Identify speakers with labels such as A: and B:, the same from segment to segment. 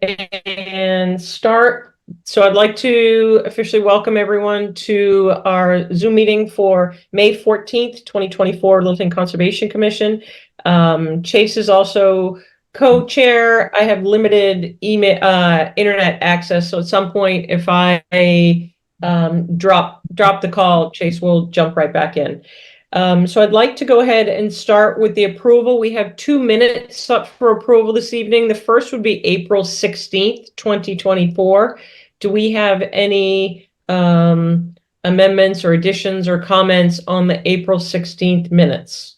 A: and start. So I'd like to officially welcome everyone to our Zoom meeting for May 14th, 2024, Littleton Conservation Commission. Chase is also co-chair. I have limited internet access, so at some point, if I drop the call, Chase will jump right back in. So I'd like to go ahead and start with the approval. We have 2 minutes up for approval this evening. The first would be April 16th, 2024. Do we have any amendments or additions or comments on the April 16th minutes?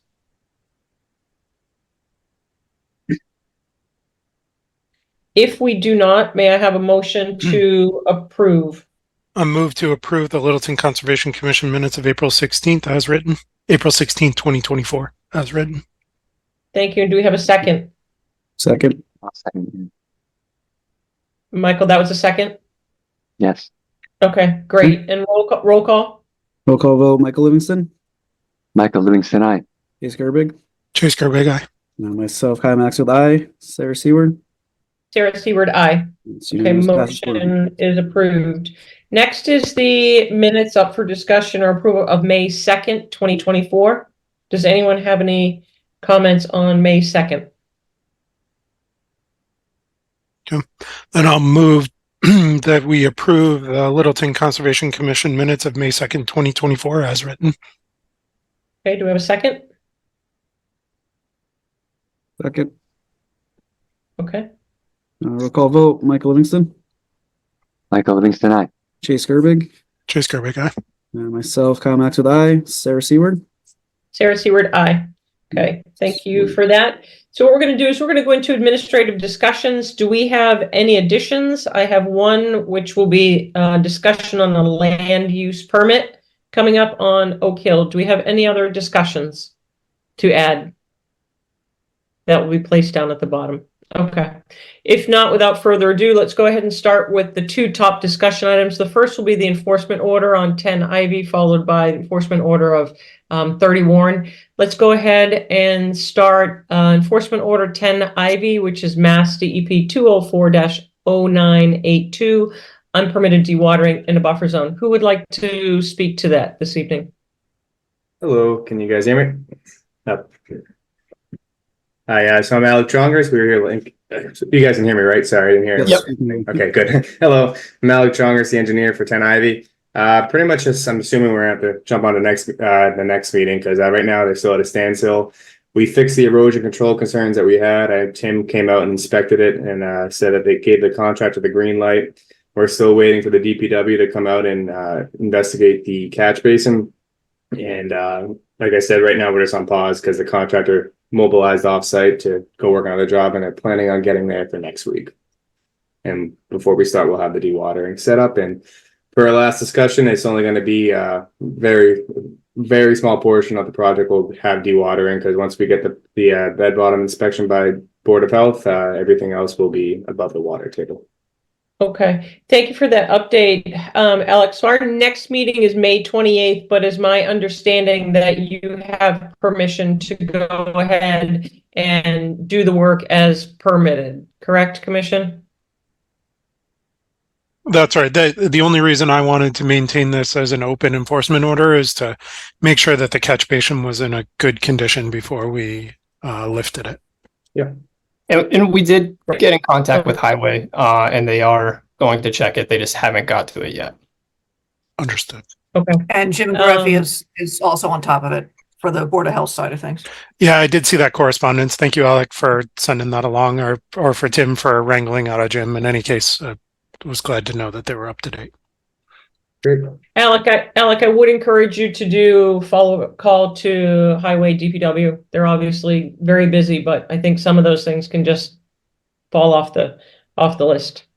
A: If we do not, may I have a motion to approve?
B: A move to approve the Littleton Conservation Commission minutes of April 16th as written. April 16th, 2024 as written.
A: Thank you. And do we have a second?
C: Second.
D: I'll second.
A: Michael, that was a second?
D: Yes.
A: Okay, great. And roll call?
C: Roll call vote, Michael Livingston.
D: Michael Livingston, aye.
C: Chase Gerbig.
B: Chase Gerbig, aye.
C: Myself, Kyle Maxfield, aye. Sarah Seward.
A: Sarah Seward, aye. Okay, motion is approved. Next is the minutes up for discussion or approval of May 2nd, 2024. Does anyone have any comments on May 2nd?
B: Okay. Then I'll move that we approve the Littleton Conservation Commission minutes of May 2nd, 2024 as written.
A: Okay, do we have a second?
C: Second.
A: Okay.
C: Roll call vote, Michael Livingston.
D: Michael Livingston, aye.
C: Chase Gerbig.
B: Chase Gerbig, aye.
C: Myself, Kyle Maxfield, aye. Sarah Seward.
A: Sarah Seward, aye. Okay, thank you for that. So what we're going to do is we're going to go into administrative discussions. Do we have any additions? I have one, which will be discussion on the land use permit coming up on Oak Hill. Do we have any other discussions to add? That will be placed down at the bottom. Okay. If not, without further ado, let's go ahead and start with the two top discussion items. The first will be the enforcement order on 10 Ivy, followed by the enforcement order of 30 Warren. Let's go ahead and start enforcement order 10 Ivy, which is Mass DEP 204-0982, unpermitted dewatering in a buffer zone. Who would like to speak to that this evening?
E: Hello, can you guys hear me? Up. Hi, so I'm Alec Chongers. We were here. You guys can hear me, right? Sorry, I didn't hear.
C: Yep.
E: Okay, good. Hello, I'm Alec Chongers, the engineer for 10 Ivy. Pretty much just, I'm assuming we're going to have to jump on the next meeting because right now they're still at a standstill. We fixed the erosion control concerns that we had. Tim came out and inspected it and said that they gave the contractor the green light. We're still waiting for the DPW to come out and investigate the catch basin. And like I said, right now we're just on pause because the contractor mobilized offsite to go work on the job, and they're planning on getting there for next week. And before we start, we'll have the dewatering set up. And for our last discussion, it's only going to be a very, very small portion of the project will have dewatering because once we get the bed bottom inspection by Board of Health, everything else will be above the water table.
A: Okay, thank you for that update, Alex. So our next meeting is May 28th, but is my understanding that you have permission to go ahead and do the work as permitted, correct, Commission?
B: That's right. The only reason I wanted to maintain this as an open enforcement order is to make sure that the catch basin was in a good condition before we lifted it.
E: Yeah.
F: And we did get in contact with Highway, and they are going to check it. They just haven't got to it yet.
B: Understood.
A: Okay.
G: And Jim Greffy is also on top of it for the Board of Health side of things.
B: Yeah, I did see that correspondence. Thank you, Alec, for sending that along, or for Tim for wrangling out of Jim. In any case, I was glad to know that they were up to date.
E: Great.
A: Alec, I would encourage you to do follow-up call to Highway DPW. They're obviously very busy, but I think some of those things can just fall off the list.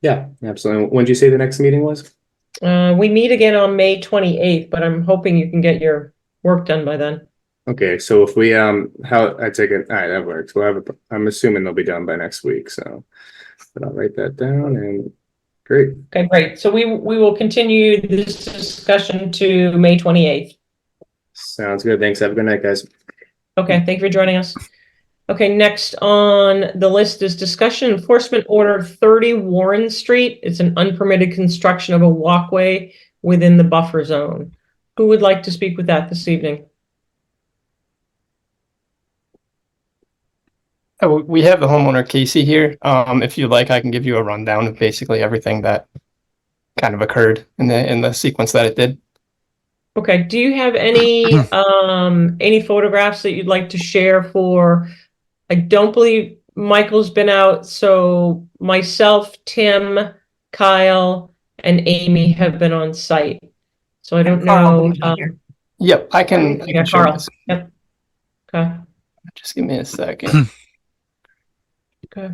E: Yeah, absolutely. When did you say the next meeting was?
A: We meet again on May 28th, but I'm hoping you can get your work done by then.
E: Okay, so if we how I take it, all right, that works. We'll have I'm assuming they'll be done by next week, so but I'll write that down. And great.
A: Okay, great. So we will continue this discussion to May 28th.
E: Sounds good. Thanks. Have a good night, guys.
A: Okay, thank you for joining us. Okay, next on the list is discussion enforcement order 30 Warren Street. It's an unpermitted construction of a walkway within the buffer zone. Who would like to speak with that this evening?
F: Oh, we have the homeowner Casey here. If you'd like, I can give you a rundown of basically everything that kind of occurred in the sequence that it did.
A: Okay, do you have any photographs that you'd like to share for? I don't believe Michael's been out, so myself, Tim, Kyle, and Amy have been on site. So I don't
G: Carl, but
A: know.
G: he's not here.
F: Yep, I can
A: Yeah,
F: show
A: Carl.
F: this.
A: Yep. Okay.
F: Just give me a second.
A: Okay.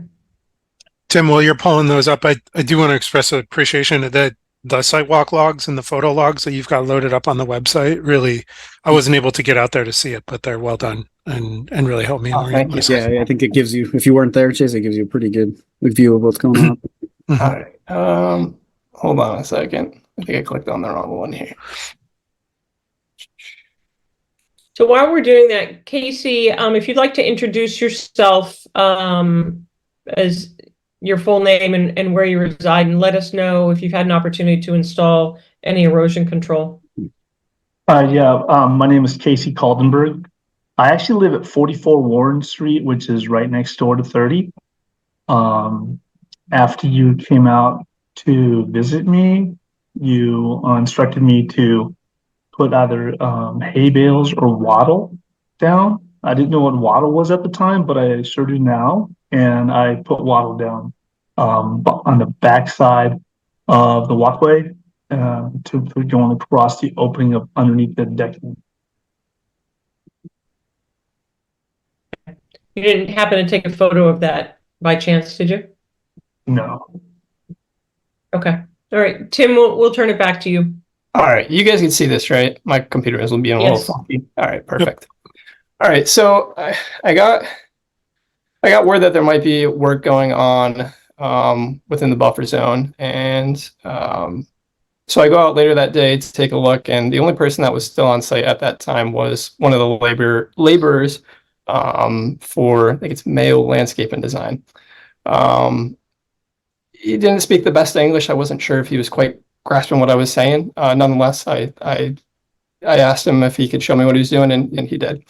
B: Tim, while you're pulling those up, I do want to express appreciation of the sidewalk logs and the photo logs that you've got loaded up on the website. Really, I wasn't able to get out there to see it, but they're well done and really helped me
F: Oh,
B: orient
F: thank you.
B: myself.
C: Yeah, I think it gives you, if you weren't there, Chase, it gives you a pretty good view of what's going on.
B: Mhm.
F: All right. Hold on a second. I think I clicked on the wrong one here.
A: So while we're doing that, Casey, if you'd like to introduce yourself as your full name and where you reside, and let us know if you've had an opportunity to install any erosion control.
H: My name is Casey Kaldenberg. I actually live at 44 Warren Street, which is right next door to 30. After you came out to visit me, you instructed me to put either hay bales or wattle down. I didn't know what wattle was at the time, but I sure do now. And I put wattle down on the backside of the walkway to going across the opening of underneath the decking.
A: You didn't happen to take a photo of that by chance, did you?
H: No.
A: Okay. All right, Tim, we'll turn it back to you.
F: All right, you guys can see this, right? My computer is being a little
A: Yes.
F: funky. All right, perfect. All right, so I got word that there might be work going on within the buffer zone, and so I go out later that day to take a look, and the only person that was still on site at that time was one of the laborers for, I think it's Mayo Landscape and Design. He didn't speak the best English. I wasn't sure if he was quite grasping what I was saying. Nonetheless, I asked him if he could show me what he was doing, and he did.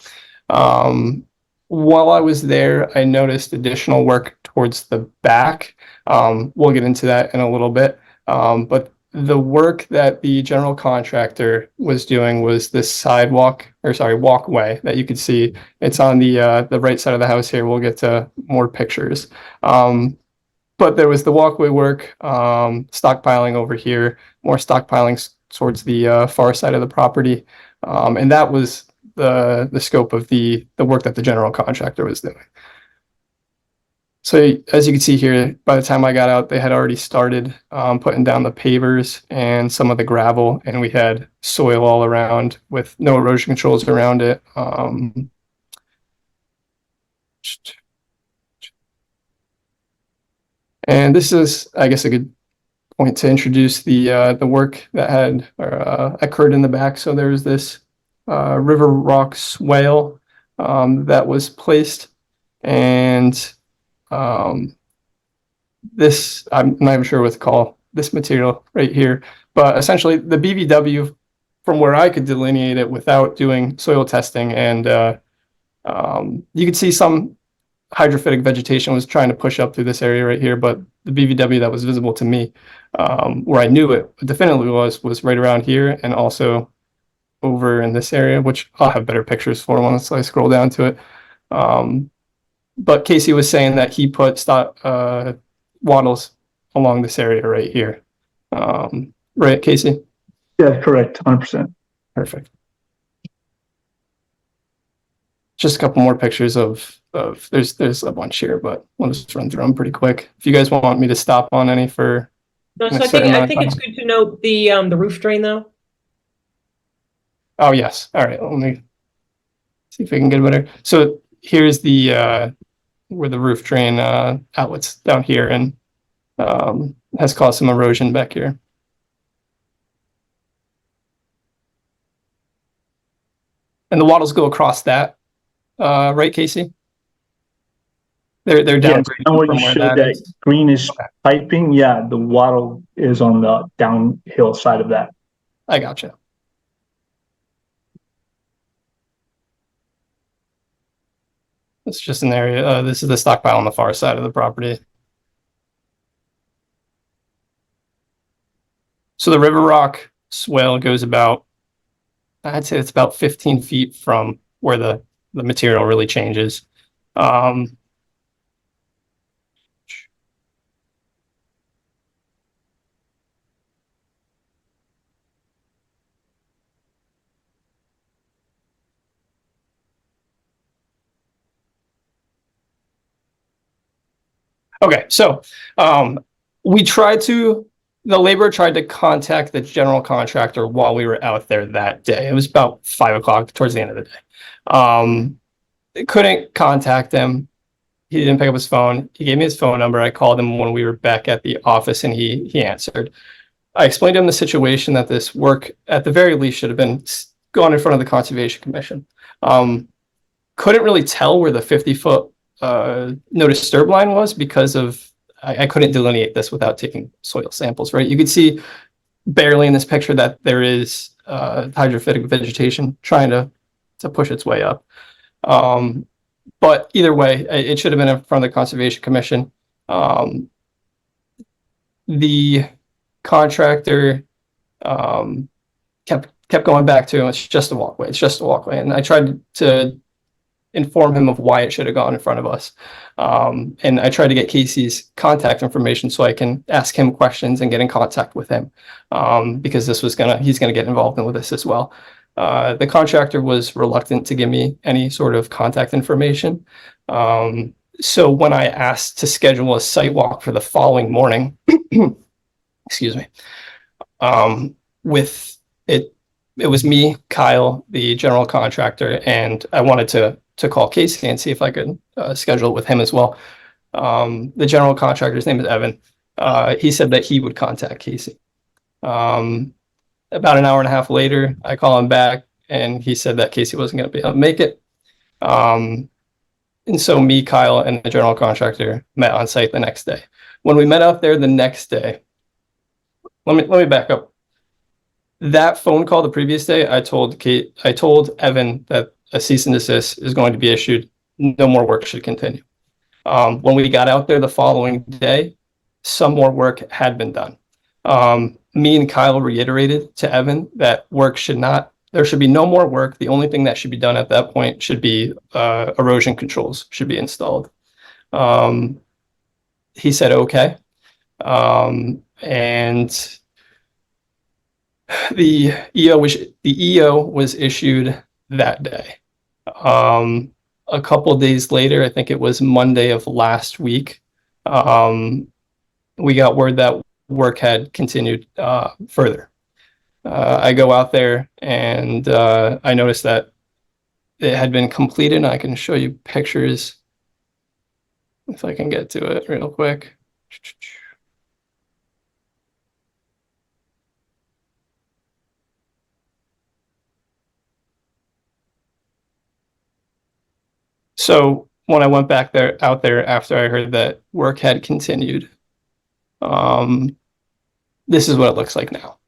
F: While I was there, I noticed additional work towards the back. We'll get into that in a little bit. But the work that the general contractor was doing was this walkway that you could see. It's on the right side of the house here. We'll get to more pictures. But there was the walkway work, stockpiling over here, more stockpiling towards the far side of the property. And that was the scope of the work that the general contractor was doing. So as you can see here, by the time I got out, they had already started putting down the pavers and some of the gravel, and we had soil all around with no erosion controls around it. And this is, I guess, a good point to introduce the work that had occurred in the back. So there's this river rock swale that was placed, and this, I'm not even sure what to call this material right here, but essentially the BVW, from where I could delineate it without doing soil testing, and you could see some hydrophytic vegetation was trying to push up through this area right here, but the BVW that was visible to me, where I knew it definitely was right around here, and also over in this area, which I'll have better pictures for once I scroll down to it. But Casey was saying that he put wattles along this area right here. Right, Casey?
H: Yeah, correct. 100%.
F: Perfect. Just a couple more pictures of there's a bunch here, but we'll just run through them pretty quick. If you guys want me to stop on any for
A: No, so
F: a
A: I
F: certain
A: think
F: amount of
A: it's
F: time.
A: good to note the roof drain though.
F: Oh yes. All right. Let me see if we can get better. So here's the where the roof drain outlets down here, and has caused some erosion back here. And the wattles go across that, right, Casey? They're
H: Yes,
F: downgrading
H: and what you
F: from where
H: showed
F: that
H: that
F: is.
H: greenish
F: Okay.
H: piping, yeah, the wattle is on the downhill side of that.
F: I gotcha. It's just an area. This is the stockpile on the far side of the property. So the River Rock swale goes about, I'd say it's about 15 feet from where the material really changes. Okay, so the laborer tried to contact the general contractor while we were out there that day. It was about 5 o'clock towards the end of the day. Couldn't contact him. He didn't pick up his phone. He gave me his phone number. I called him when we were back at the office and he answered. I explained to him the situation, that this work at the very least should have been gone in front of the Conservation Commission. Couldn't really tell where the 50-foot no disturb line was because of I couldn't delineate this without taking soil samples, right? You can see barely in this picture that there is hydrophytic vegetation trying to push its way up. But either way, it should have been in front of the Conservation Commission. The contractor kept going back to, it's just a walkway, it's just a walkway. And I tried to inform him of why it should have gone in front of us. And I tried to get Casey's contact information so I can ask him questions and get in contact with him, because he's gonna get involved with this as well. The contractor was reluctant to give me any sort of contact information. So when I asked to schedule a site walk for the following morning, excuse me, it was me, Kyle, the general contractor, and I wanted to call Casey and see if I could schedule it with him as well. The general contractor's name is Evan. He said that he would contact Casey. About an hour and a half later, I call him back and he said that Casey wasn't going to be able to make it. And so me, Kyle, and the general contractor met on site the next day. When we met out there the next day, let me back up. That phone call the previous day, I told Evan that a cease and desist is going to be issued. No more work should continue. When we got out there the following day, some more work had been done. Me and Kyle reiterated to Evan that there should be no more work. The only thing that should be done at that point should be erosion controls should be installed. He said, okay. And the EO was issued that day. A couple days later, I think it was Monday of last week, we got word that work had continued further. I go out there and I noticed that it had been completed. I can show you pictures if I can get to it real quick. So when I went back out there after I heard that work had continued, this is what it looks like now.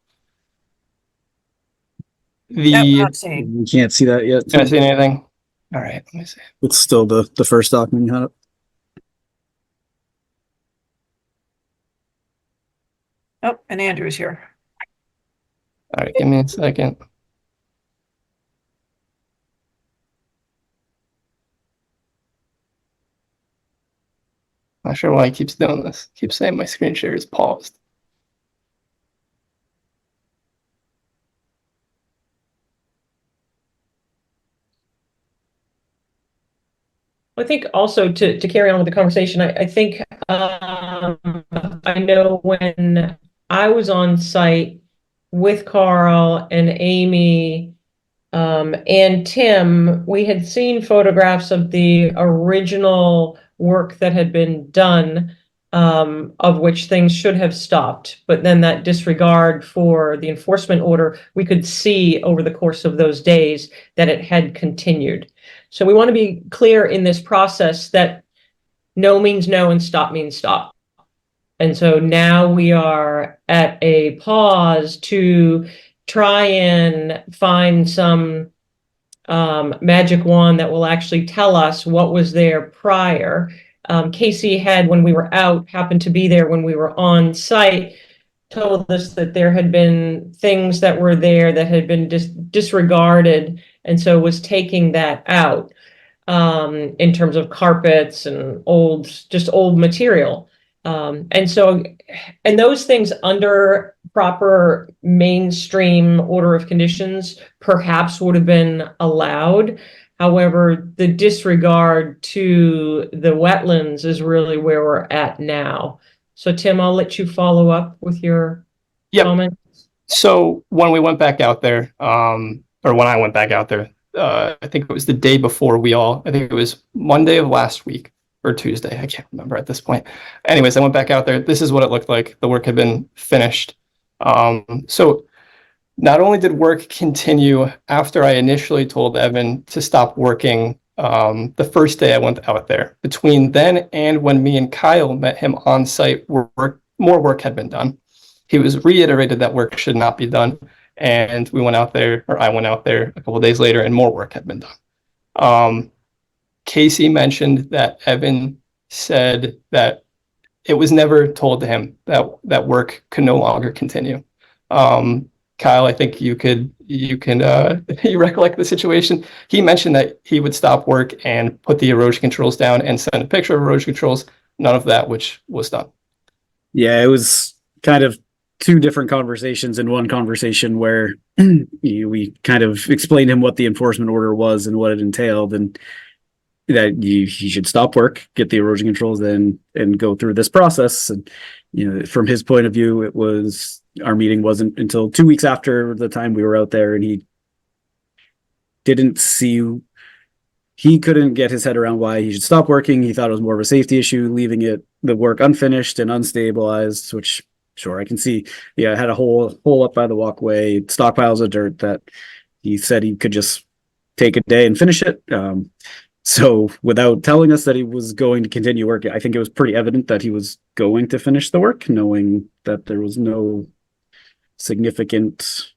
G: Not seeing.
C: You can't see that yet.
F: Can I see anything? All right, let me see.
C: It's still the first document you had up.
G: Oh, and Andrew's here.
F: All right, give me a second. Not sure why he keeps doing this. Keeps saying my screen share is paused.
A: I think also to carry on with the conversation, I think I know when I was on site with Carl and Amy and Tim, we had seen photographs of the original work that had been done, of which things should have stopped. But then that disregard for the enforcement order, we could see over the course of those days that it had continued. So we want to be clear in this process that no means no and stop means stop. And so now we are at a pause to try and find some magic wand that will actually tell us what was there prior. Casey had, when we were out, happened to be there when we were on site, told us that there had been things that were there that had been disregarded, and so was taking that out in terms of carpets and old material. And those things under proper mainstream order of conditions perhaps would have been allowed. However, the disregard to the wetlands is really where we're at now. So Tim, I'll let you follow up with your comment.
F: So when we went back out there, or when I went back out there, I think it was the day before I think it was Monday of last week or Tuesday. I can't remember at this point. Anyways, I went back out there. This is what it looked like. The work had been finished. So not only did work continue after I initially told Evan to stop working the first day I went out there, between then and when me and Kyle met him on site, more work had been done. He was reiterated that work should not be done. And we went out there, or I went out there a couple of days later, and more work had been done. Casey mentioned that Evan said that it was never told to him that work could no longer continue. Kyle, I think you can you recollect the situation. He mentioned that he would stop work and put the erosion controls down and send a picture of erosion controls. None of that, which was done.
C: Yeah, it was kind of two different conversations in one conversation where we kind of explained to him what the enforcement order was and what it entailed, and that he should stop work, get the erosion controls in, and go through this process. And from his point of view, it was, our meeting wasn't until 2 weeks after the time we were out there, and he couldn't get his head around why he should stop working. He thought it was more of a safety issue, leaving the work unfinished and unstabilized, which sure, I can see. Yeah, it had a hole up by the walkway, stockpiles of dirt that he said he could just take a day and finish it. So without telling us that he was going to continue working, I think it was pretty evident that he was going to finish the work, knowing that there was no significant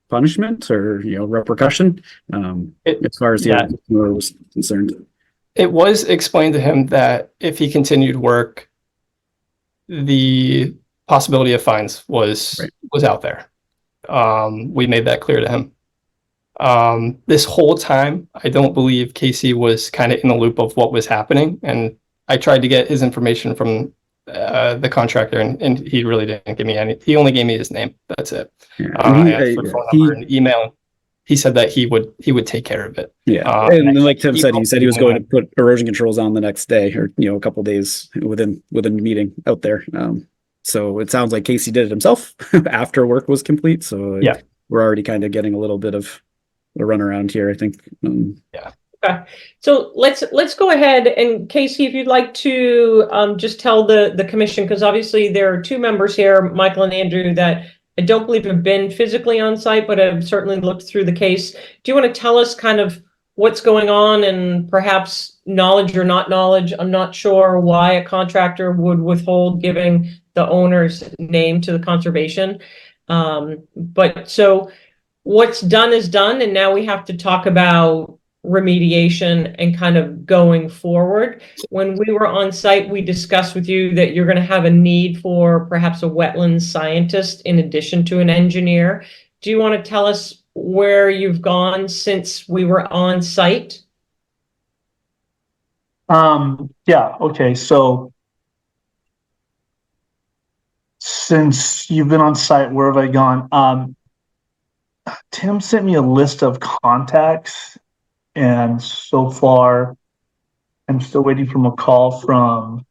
C: punishment or repercussion as far as the owner was concerned.
F: It was explained to him that if he continued work, the possibility of fines was out there. We made that clear to him. This whole time, I don't believe Casey was kind of in the loop of what was happening, and I tried to get his information from the contractor, and he really didn't give me any. He only gave me his name. That's it. I asked for phone number and email. He said that he would take care of it.
C: Yeah, and like Tim said, he was going to put erosion controls on the next day, or a couple days within the meeting out there. So it sounds like Casey did it himself after work was complete. So yeah, we're already kind of getting a little bit of a runaround here, I think.
A: Yeah. Okay. So let's go ahead, and Casey, if you'd like to just tell the commission, because obviously there are two members here, Michael and Andrew, that I don't believe have been physically on site, but have certainly looked through the case. Do you want to tell us kind of what's going on, and perhaps knowledge or not knowledge? I'm not sure why a contractor would withhold giving the owner's name to the conservation. But so what's done is done, and now we have to talk about remediation and kind of going forward. When we were on site, we discussed with you that you're going to have a need for perhaps a wetlands scientist in addition to an engineer. Do you want to tell us where you've gone since we were on site?
H: Yeah, okay. So since you've been on site, where have I gone? Tim sent me a list of contacts, and so far I'm still waiting for a call from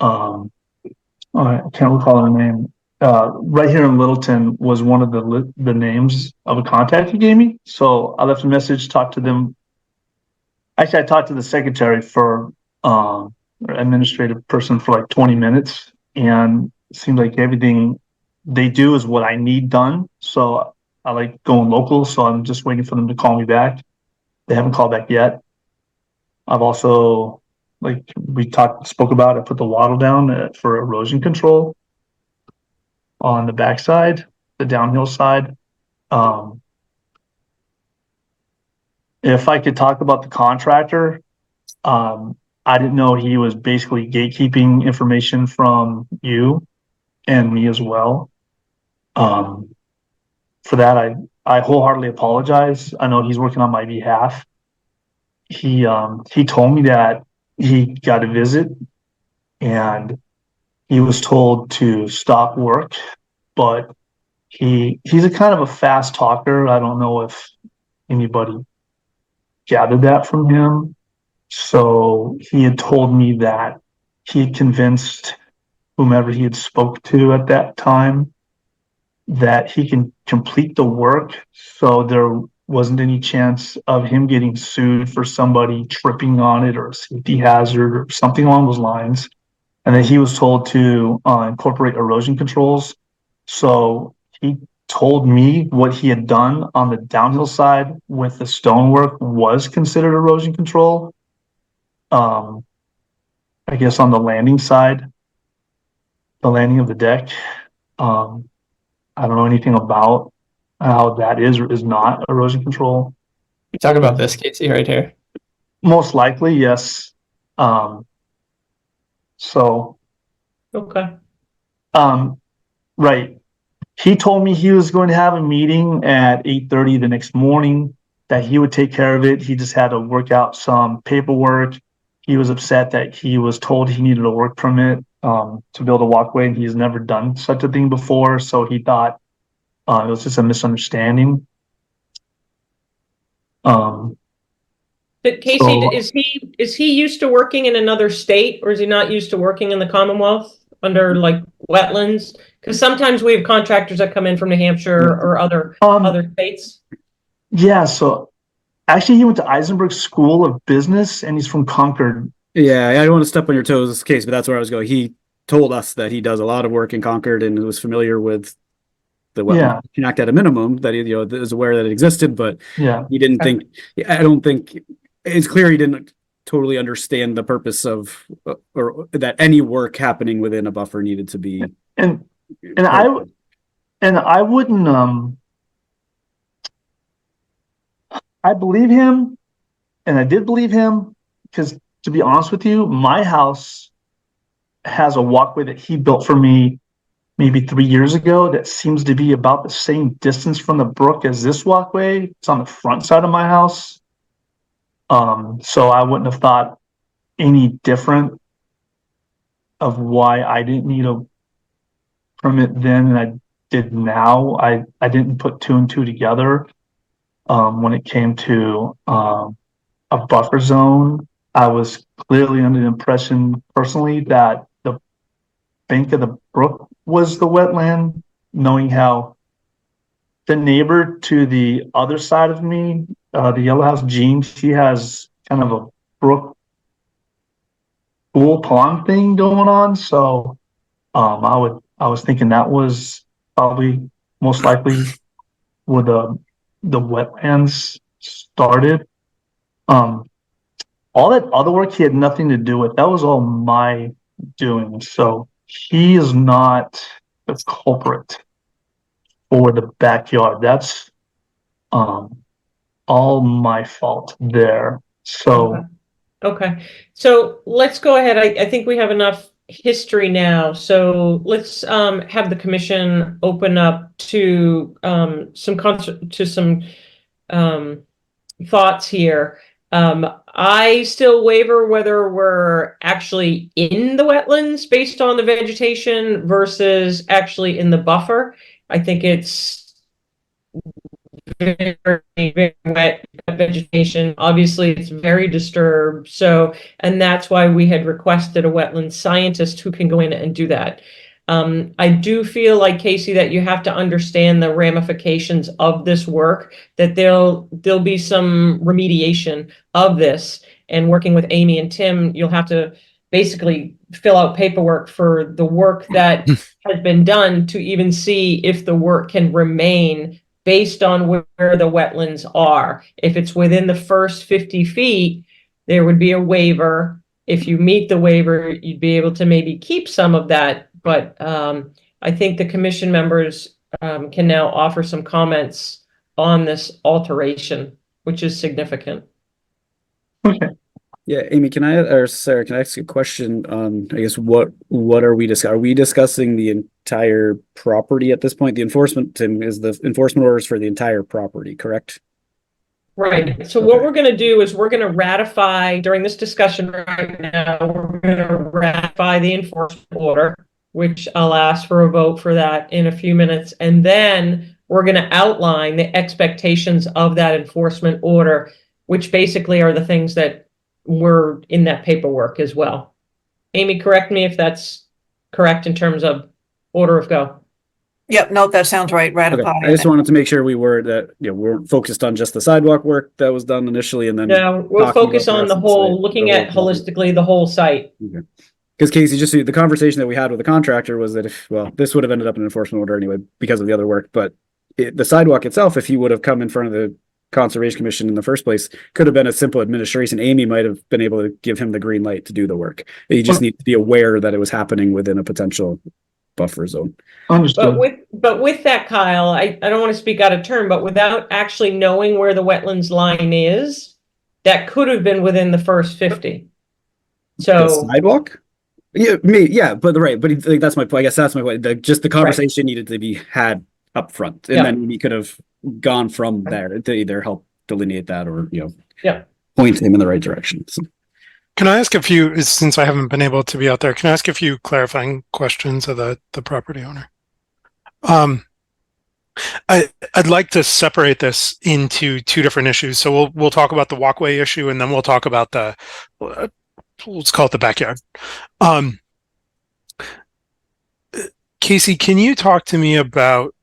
H: I can't recall her name. Right here in Littleton was one of the names of a contact he gave me. So I left a message, talked to them. Actually, I talked to the secretary for or administrative person for like 20 minutes, and it seems like everything they do is what I need done. So I like going local, so I'm just waiting for them to call me back. They haven't called back yet. I've also like we spoke about, I put the wattle down for erosion control on the backside, the downhill side. If I could talk about the contractor, I didn't know he was basically gatekeeping information from you and me as well. For that, I wholeheartedly apologize. I know he's working on my behalf. He told me that he got a visit and he was told to stop work, but he's a kind of a fast talker. I don't know if anybody gathered that from him. So he had told me that he had convinced whomever he had spoke to at that time that he can complete the work. So there wasn't any chance of him getting sued for somebody tripping on it or a safety hazard or something along those lines. And then he was told to incorporate erosion controls. So he told me what he had done on the downhill side with the stonework was considered erosion control. I guess on the landing side, the landing of the deck, I don't know anything about how that is or is not erosion control.
F: You talk about this, Casey, right here.
H: Most likely, yes. So,
A: Okay.
H: right. He told me he was going to have a meeting at 8:30 the next morning, that he would take care of it. He just had to work out some paperwork. He was upset that he was told he needed a work permit to build a walkway, and he's never done such a thing before. So he thought it was just a misunderstanding.
A: But Casey,
H: So-
A: is he used to working in another state, or is he not used to working in the Commonwealth under like wetlands? Because sometimes we have contractors that come in from New Hampshire or other states.
H: Yeah, so actually he went to Eisenberg School of Business and he's from Concord.
C: Yeah, I don't want to step on your toes, this case, but that's where I was going. He told us that he does a lot of work in Concord and was familiar with the
H: Yeah.
C: Wetland Act at a minimum, that he, is aware that it existed, but
H: Yeah.
C: he didn't think, I don't think, it's clear he didn't totally understand the purpose of, or that any work happening within a buffer needed to be.
H: And I wouldn't I believe him, and I did believe him, because to be honest with you, my house has a walkway that he built for me maybe 3 years ago that seems to be about the same distance from the brook as this walkway. It's on the front side of my house. So I wouldn't have thought any different of why I didn't need a permit then than I did now. I didn't put two and two together when it came to a buffer zone. I was clearly under the impression personally that the bank of the brook was the wetland, knowing how the neighbor to the other side of me, the yellow house, Jean, she has kind of a brook pool pond thing going on. So I was thinking that was probably most likely where the wetlands started. All that other work he had nothing to do with. That was all my doing. So he is not the culprit for the backyard. That's all my fault there. So
A: Okay. So let's go ahead. I think we have enough history now. So let's have the commission open up to some thoughts here. I still waver whether we're actually in the wetlands based on the vegetation versus actually in the buffer. I think it's very, very wet vegetation. Obviously, it's very disturbed. So, and that's why we had requested a wetland scientist who can go in and do that. I do feel like, Casey, that you have to understand the ramifications of this work, that there'll be some remediation of this. And working with Amy and Tim, you'll have to basically fill out paperwork for the work that has been done to even see if the work can remain based on where the wetlands are. If it's within the first 50 feet, there would be a waiver. if you meet the waiver, you'd be able to maybe keep some of that, but I think the commission members can now offer some comments on this alteration, which is significant.
H: Okay.
C: Yeah, Amy, or Sarah, can I ask you a question on, I guess, what are we discussing? Are we discussing the entire property at this point? The enforcement, Tim, is the enforcement orders for the entire property, correct?
A: Right. So what
C: Okay.
A: we're going to do is we're going to ratify during this discussion right now, we're going to ratify the enforcement order, which I'll ask for a vote for that in a few minutes. And then we're going to outline the expectations of that enforcement order, which basically are the things that were in that paperwork as well. Amy, correct me if that's correct in terms of order of go.
G: Yep, no, that sounds right,
C: Okay.
G: ratify.
C: I just wanted to make sure we were we're focused on just the sidewalk work that was done initially, and then
A: No, we'll
C: talking
A: focus
C: about
A: on the
C: rest of
A: whole,
C: site,
A: looking
C: the
A: at
C: whole property.
A: holistically the whole site.
C: Because Casey, just the conversation that we had with the contractor was that this would have ended up in an enforcement order anyway because of the other work, but the sidewalk itself, if he would have come in front of the Conservation Commission in the first place, could have been a simple administration. Amy might have been able to give him the green light to do the work. You just need to be aware that it was happening within a potential buffer zone.
H: Understood.
A: But with that, Kyle, I don't want to speak out of turn, but without actually knowing where the wetlands line is, that could have been within the first 50.
C: The
A: So
C: sidewalk? Yeah, but that's my point. I guess that's my point. Just the conversation needed to be had up front, and then we could have gone from there to either help delineate that or point him in the right direction. So.
B: Can I ask a few, since I haven't been able to be out there, can I ask a few clarifying questions of the property owner? I'd like to separate this into two different issues. So we'll talk about the walkway issue, and then we'll talk about the let's call it the backyard. Casey, can you talk to me about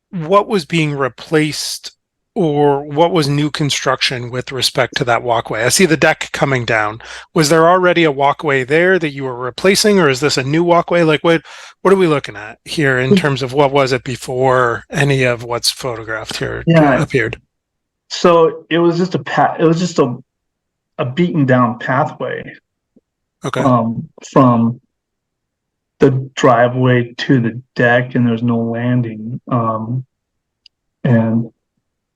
B: what was being replaced or what was new construction with respect to that walkway? I see the deck coming down. Was there already a walkway there that you were replacing, or is this a new walkway? Like what are we looking at here in terms of what was it before any of what's photographed here appeared?
H: So it was just a beaten down pathway.
B: Okay.
H: From the driveway to the deck, and there's no landing. And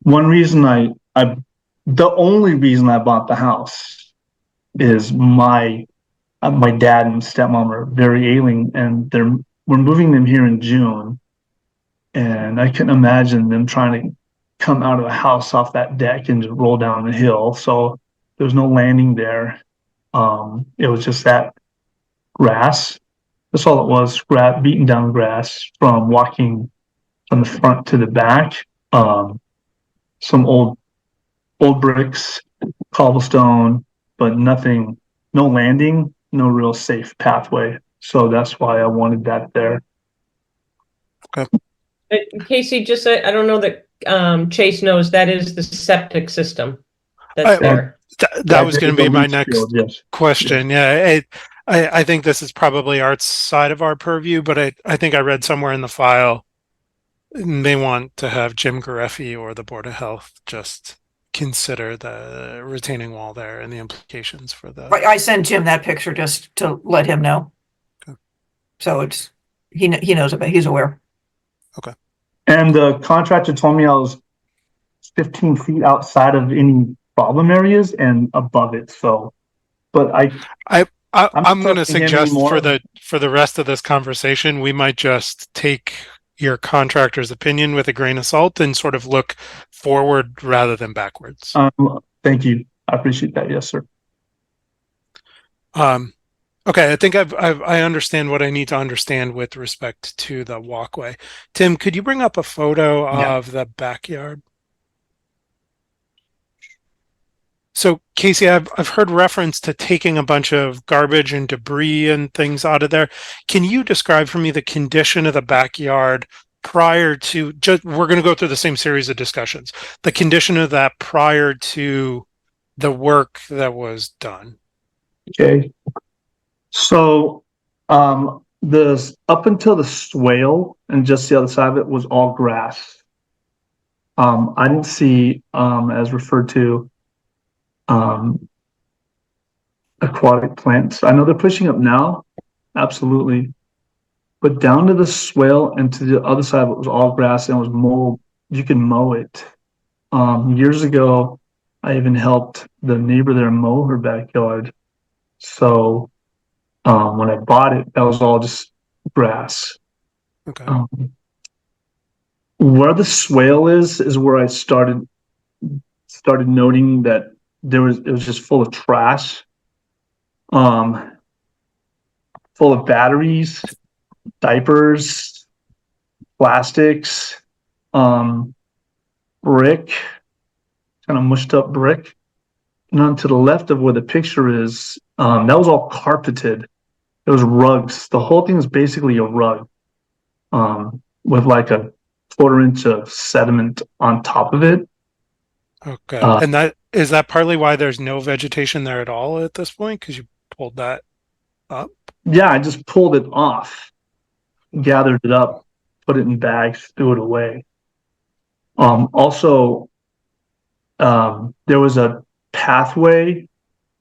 H: one reason the only reason I bought the house is my dad and stepmom are very ailing, and we're moving them here in June, and I couldn't imagine them trying to come out of the house off that deck and just roll down the hill. So there's no landing there. It was just that grass. That's all it was, beaten down grass from walking from the front to the back. Some old bricks, cobblestone, but nothing, no landing, no real safe pathway. So that's why I wanted that there.
B: Okay.
A: Casey, just I don't know that Chase knows that is the septic system that's there.
B: That was going to be my next question. Yeah. I think this is probably Art's side of our purview, but I think I read somewhere in the file they want to have Jim Gareffi or the Board of Health just consider the retaining wall there and the implications for the.
G: Right, I sent Jim that picture just to let him know.
B: Okay.
G: So he knows about it. He's aware.
B: Okay.
H: And the contractor told me I was 15 feet outside of any problem areas and above it. So, but I'm
B: going to suggest for the rest of this conversation, we might just take your contractor's opinion with a grain of salt and sort of look forward rather than backwards.
H: Thank you. I appreciate that. Yes, sir.
B: Okay. I think I understand what I need to understand with respect to the walkway. Tim, could you bring up a photo of the backyard? So Casey, I've heard reference to taking a bunch of garbage and debris and things out of there. Can you describe for me the condition of the backyard prior to we're going to go through the same series of discussions, the condition of that prior to the work that was done?
H: Okay. So, the up until the swale and just the other side of it was all grass. I didn't see, as referred to, aquatic plants. I know they're pushing up now, absolutely. But down to the swale and to the other side of it was all grass and it was mold. You can mow it. Years ago, I even helped the neighbor there mow her backyard. So when I bought it, that was all just grass.
B: Okay.
H: Where the swale is where I started noting that it was just full of trash, full of batteries, diapers, plastics, brick, kind of mushed up brick. And on to the left of where the picture is, that was all carpeted. It was rugs. The whole thing was basically a rug, with like a 1/4 inch of sediment on top of it.
B: Okay. And is that partly why there's no vegetation there at all at this point? Because you pulled that up?
H: Yeah, I just pulled it off, gathered it up, put it in bags, threw it away. Also, there was a pathway.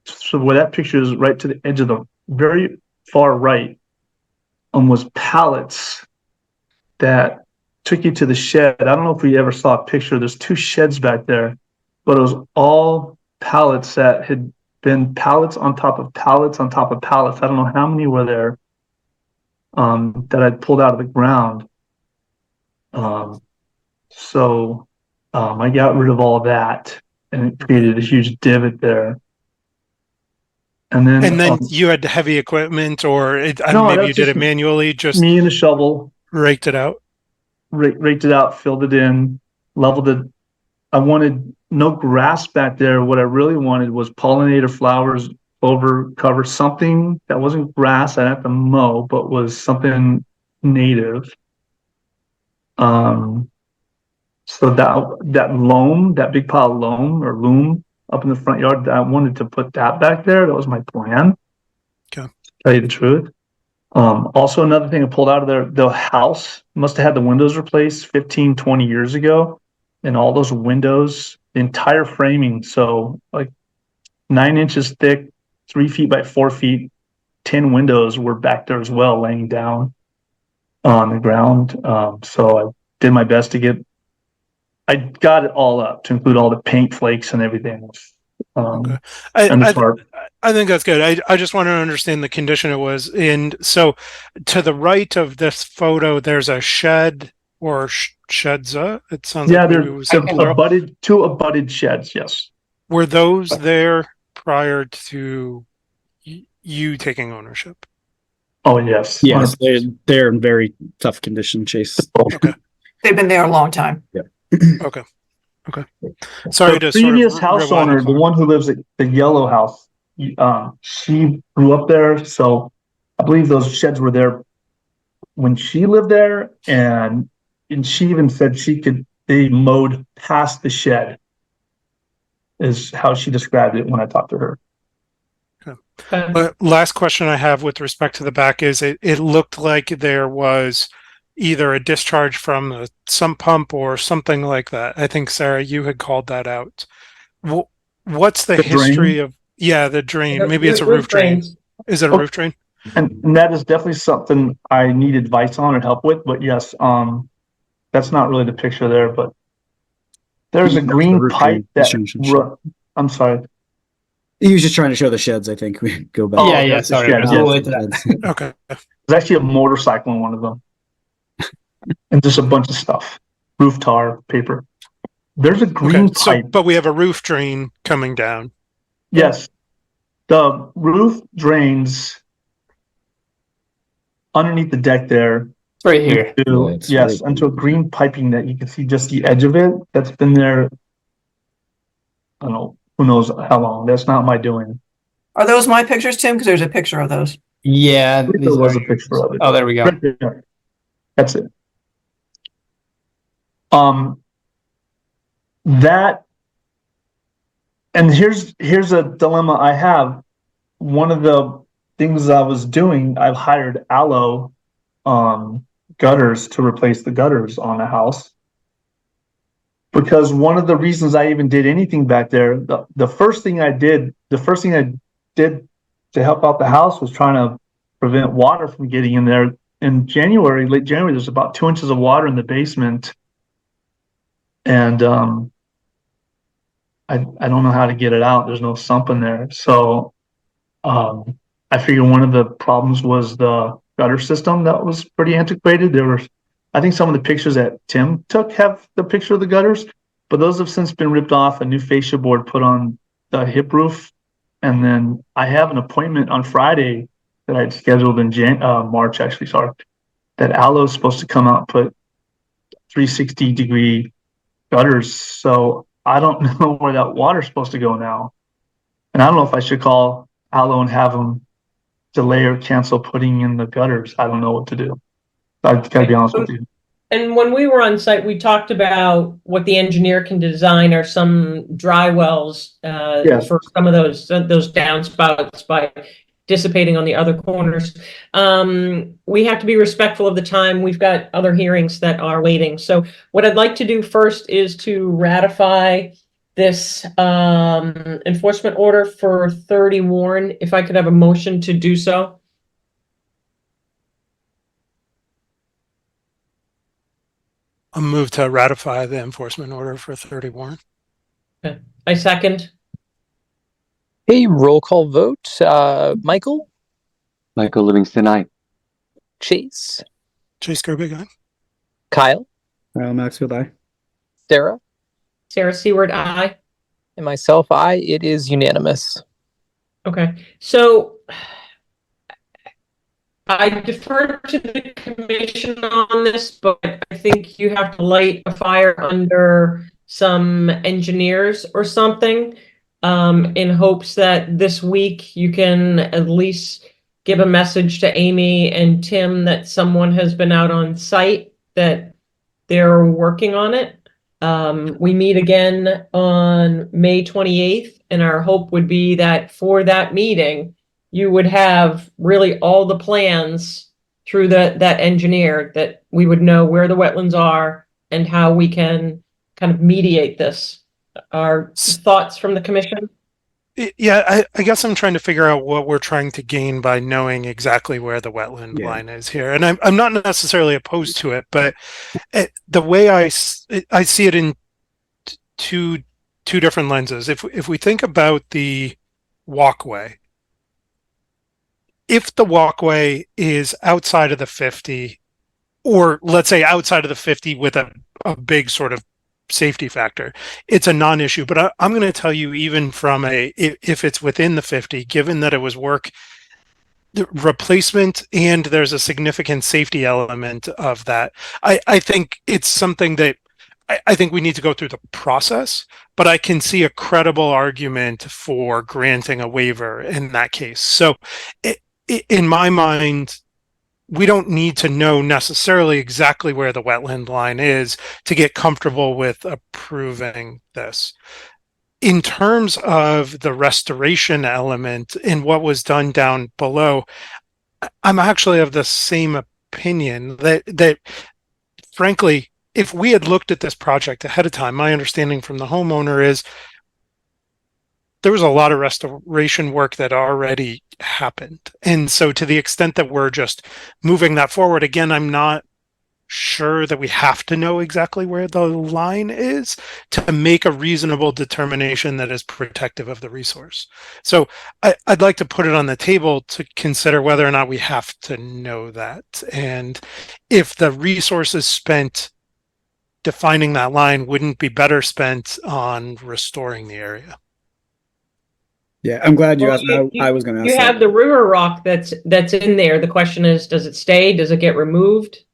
H: So where that picture is, right to the edge of the very far right, was pallets that took you to the shed. I don't know if we ever saw a picture. There's 2 sheds back there, but it was all pallets that had been pallets on top of pallets on top of pallets. I don't know how many were there, that I'd pulled out of the ground. So I got rid of all of that, and it created a huge divot there. And then
B: You had heavy equipment, or
H: No,
B: maybe you
H: that's
B: did it
H: just
B: manually, just
H: me and a shovel,
B: raked it out.
H: raked it out, filled it in, leveled it. I wanted no grass back there. What I really wanted was pollinator flowers, over cover, something that wasn't grass I'd have to mow, but was something native. So that loam, that big pile of loam or loam up in the front yard, I wanted to put that back there. That was my plan.
B: Okay.
H: To tell you the truth. Also another thing I pulled out of there, the house must have had the windows replaced 15, 20 years ago. And all those windows, the entire framing, so like 9 inches thick, 3 feet by 4 feet, 10 windows were back there as well, laying down on the ground. So I did my best I got it all up to include all the paint flakes and everything.
B: Okay.
H: And the tarp.
B: I think that's good. I just want to understand the condition it was in. So to the right of this photo, there's a shed or sheds. It sounds
H: Yeah,
B: like maybe
H: they're
B: it was
H: abutted, 2 abutted sheds. Yes.
B: Were those there prior to you taking ownership?
H: Oh yes.
C: Yes, they're in very tough condition, Chase.
B: Okay.
G: They've been there a long time.
B: Okay. Sorry
H: The
B: to sort of
H: previous house
B: rewind the
H: owner, the
B: clock.
H: one who lives at the yellow house, she grew up there, so I believe those sheds were there when she lived there, and she even said they mowed past the shed, is how she described it when I talked to her.
B: But last question I have with respect to the back is it looked like there was either a discharge from the sump pump or something like that. I think, Sarah, you had called that out. What's the history
H: drain?
B: of, the drain? Maybe it's a roof drain. Is it a roof drain?
H: And that is definitely something I need advice on and help with, but yes, that's not really the picture there, but there's a green pipe that, I'm sorry.
C: He was just trying to show the sheds, I think. We go back.
H: Oh,
F: Yeah,
H: that's the
F: sorry.
H: shed,
F: I was
H: yeah.
F: a little late to that.
B: Okay.
H: There's actually a motorcycle in one of them. And just a bunch of stuff. Roof tar, paper. There's a green pipe.
B: But we have a roof drain coming down.
H: Yes. The roof drains underneath the deck there.
F: It's right here.
H: Yes, into a green piping that you can see just the edge of it. That's been there, I don't know, who knows how long. That's not my doing.
G: Are those my pictures, Tim? Because there's a picture of those.
F: Yeah.
H: There was a picture of it.
F: Oh, there we go.
H: Right there. That's it. That, and here's a dilemma I have. One of the things I was doing, I've hired aloe gutters to replace the gutters on the house. Because one of the reasons I even did anything back there, the first thing I did to help out the house was trying to prevent water from getting in there. In January, late January, there's about 2 inches of water in the basement. And I don't know how to get it out. There's no sump in there. So I figured one of the problems was the gutter system that was pretty antiquated. I think some of the pictures that Tim took have the picture of the gutters, but those have since been ripped off, a new fascia board put on the hip roof. And then I have an appointment on Friday that I'd scheduled in March, actually, sorry, that Allo is supposed to come out and put 360-degree gutters. So I don't know where that water's supposed to go now. And I don't know if I should call Allo and have them delay or cancel putting in the gutters. I don't know what to do. I've got to be honest with you.
A: And when we were on site, we talked about what the engineer can design are some dry wells
H: Yes.
A: for some of those downspouts by dissipating on the other corners. We have to be respectful of the time. We've got other hearings that are waiting. So what I'd like to do first is to ratify this enforcement order for 30 Warren. If I could have a motion to do so.
B: I'll move to ratify the enforcement order for 30 Warren.
A: I second.
I: Hey, roll call vote. Michael,
D: Michael Livingston, aye.
I: Chase,
B: Chase Gerbig, aye.
I: Kyle,
C: Maxfield, aye.
I: Sarah,
A: Sarah Seward, aye.
I: and myself, I. It is unanimous.
A: Okay, so I defer to the commission on this, but I think you have to light a fire under some engineers or something, in hopes that this week you can at least give a message to Amy and Tim that someone has been out on site, that they're working on it. We meet again on May 28th, and our hope would be that for that meeting, you would have really all the plans through that engineer, that we would know where the wetlands are and how we can kind of mediate this. Our thoughts from the commission?
B: Yeah, I guess I'm trying to figure out what we're trying to gain by knowing exactly where the wetland line is here. And I'm not necessarily opposed to it, but the way I see it in two different lenses. If we think about the walkway, if the walkway is outside of the 50, or let's say outside of the 50 with a big sort of safety factor, it's a non-issue. But I'm going to tell you, even from if it's within the 50, given that it was work replacement and there's a significant safety element of that, I think it's something that I think we need to go through the process, but I can see a credible argument for granting a waiver in that case. So in my mind, we don't need to know necessarily exactly where the wetland line is to get comfortable with approving this. In terms of the restoration element and what was done down below, I'm actually of the same opinion that frankly, if we had looked at this project ahead of time, my understanding from the homeowner is there was a lot of restoration work that already happened. And so to the extent that we're just moving that forward, again, I'm not sure that we have to know exactly where the line is to make a reasonable determination that is protective of the resource. So I'd like to put it on the table to consider whether or not we have to know that. And if the resources spent defining that line wouldn't be better spent on restoring the area.
C: Yeah, I'm glad you
A: Well,
C: asked. I was going to ask
A: You
C: that.
A: have the river rock that's in there. The question is, does it stay? Does it get removed?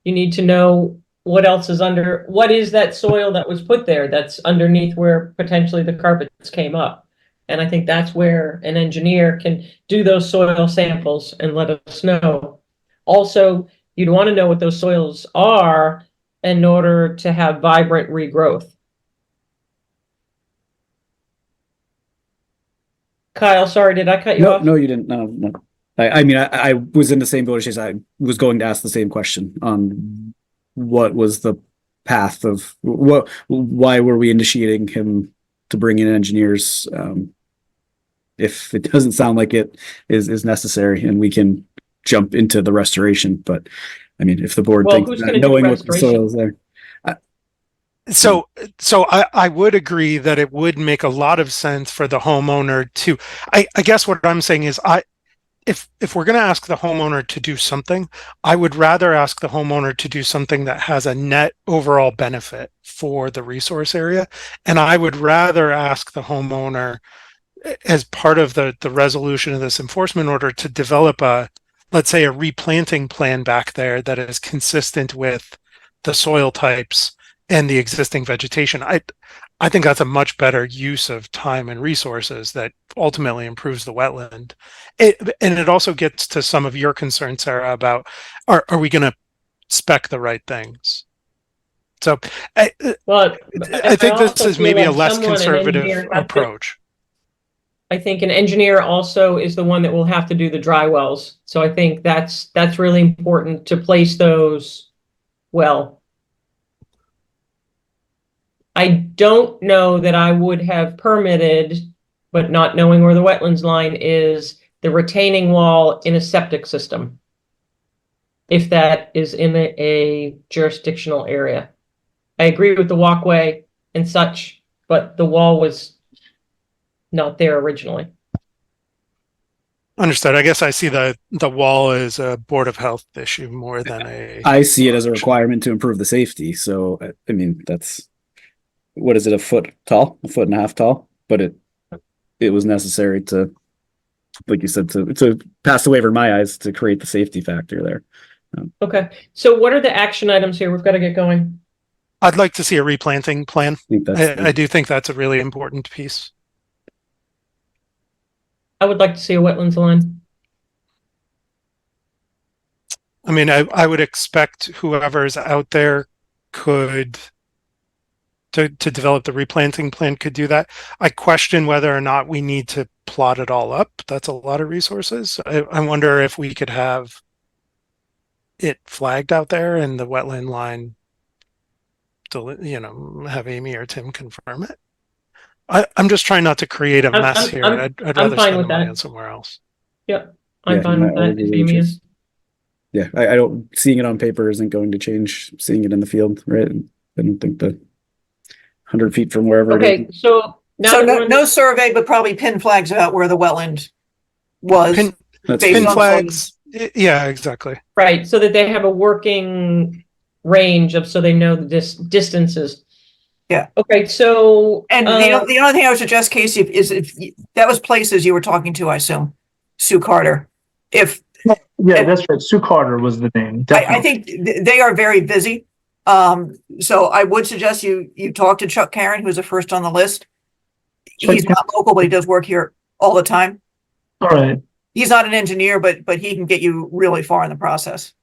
A: You need to know what else is under, what is that soil that was put there that's underneath where potentially the carpets came up. And I think that's where an engineer can do those soil samples and let us know. Also, you'd want to know what those soils are in order to have vibrant regrowth. Kyle, sorry, did I cut you off?
C: No, you didn't. No. I mean, I was in the same boat as I was going to ask the same question on what was the path of why were we initiating him to bring in engineers? if it doesn't sound like it is necessary, and we can jump into the restoration. But I mean, if the board
A: Well,
C: thinks
A: who's
C: that
A: gonna do
C: knowing what the
A: restoration?
C: soil is there.
B: So I would agree that it would make a lot of sense for the homeowner to, I guess what I'm saying is if we're going to ask the homeowner to do something, I would rather ask the homeowner to do something that has a net overall benefit for the resource area. And I would rather ask the homeowner, as part of the resolution of this enforcement order, to develop let's say a replanting plan back there that is consistent with the soil types and the existing vegetation. I think that's a much better use of time and resources that ultimately improves the wetland. And it also gets to some of your concerns, Sarah, about are we going to spec the right things? So
A: Well,
B: I think this
A: also
B: is
A: feel
B: maybe a
A: like
B: less
A: someone, an
B: conservative
A: engineer, has to-
B: approach.
A: I think an engineer also is the one that will have to do the dry wells. So I think that's really important to place those well. I don't know that I would have permitted, but not knowing where the wetlands line is, the retaining wall in a septic system, if that is in a jurisdictional area. I agree with the walkway and such, but the wall was not there originally.
B: Understood. I guess I see the wall as a Board of Health issue more than a.
C: I see it as a requirement to improve the safety. So I mean, that's, what is it, a foot tall, a foot and a half tall? But it was necessary to, like you said, to pass the waiver in my eyes to create the safety factor there.
A: Okay, so what are the action items here? We've got to get going.
B: I'd like to see a replanting plan.
C: I think that's
B: I do think that's a really important piece.
A: I would like to see a wetlands line.
B: I mean, I would expect whoever's out there could to develop the replanting plan could do that. I question whether or not we need to plot it all up. That's a lot of resources. I wonder if we could have it flagged out there and the wetland line, have Amy or Tim confirm it. I'm just trying not to create a mess here. I'd rather
A: fine
B: spend
A: with
B: the money
A: that.
B: on somewhere else.
A: Yep, I'm
C: Yeah,
A: fine with
C: I
A: that.
C: agree
A: If
C: with
A: Amy
C: you.
A: is.
C: Yeah, I don't, seeing it on paper isn't going to change seeing it in the field, right? I don't think the 100 feet from wherever it
A: Okay,
C: is.
A: so now
G: So
A: that we're
G: no survey, but probably pin flags about where the wetland was.
C: That's
G: based
B: Pin
G: on
B: flags. Yeah, exactly.
A: right, so that they have a working range of, so they know the distances.
G: Yeah.
A: Okay, so
G: And the only thing I would suggest, Casey, is if that was places you were talking to, I assume, Sue Carter. If
H: Yeah, that's right. Sue Carter was the name.
G: I think they are very busy. So I would suggest you talk to Chuck Karen, who's the first on the list. He's not local, but he does work here all the time.
H: All right.
G: He's not an engineer, but he can get you really far in the process.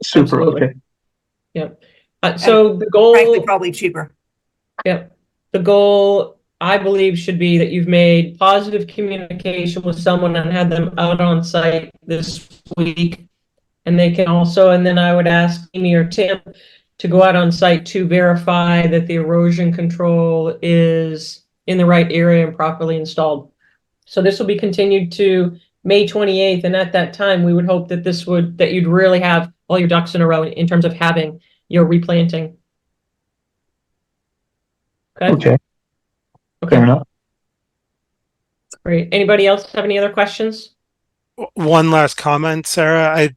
H: Super.
A: Absolutely.
H: Okay.
A: Yep. So the goal,
G: Frankly, probably cheaper.
A: yep, the goal, I believe, should be that you've made positive communication with someone and had them out on site this week. And they can also, and then I would ask Amy or Tim to go out on site to verify that the erosion control is in the right area and properly installed. So this will be continued to May 28th. And at that time, we would hope that that you'd really have all your ducks in a row in terms of having your replanting.
H: Okay.
A: Okay,
H: Fair enough.
A: great. Anybody else have any other questions?
B: One last comment, Sarah.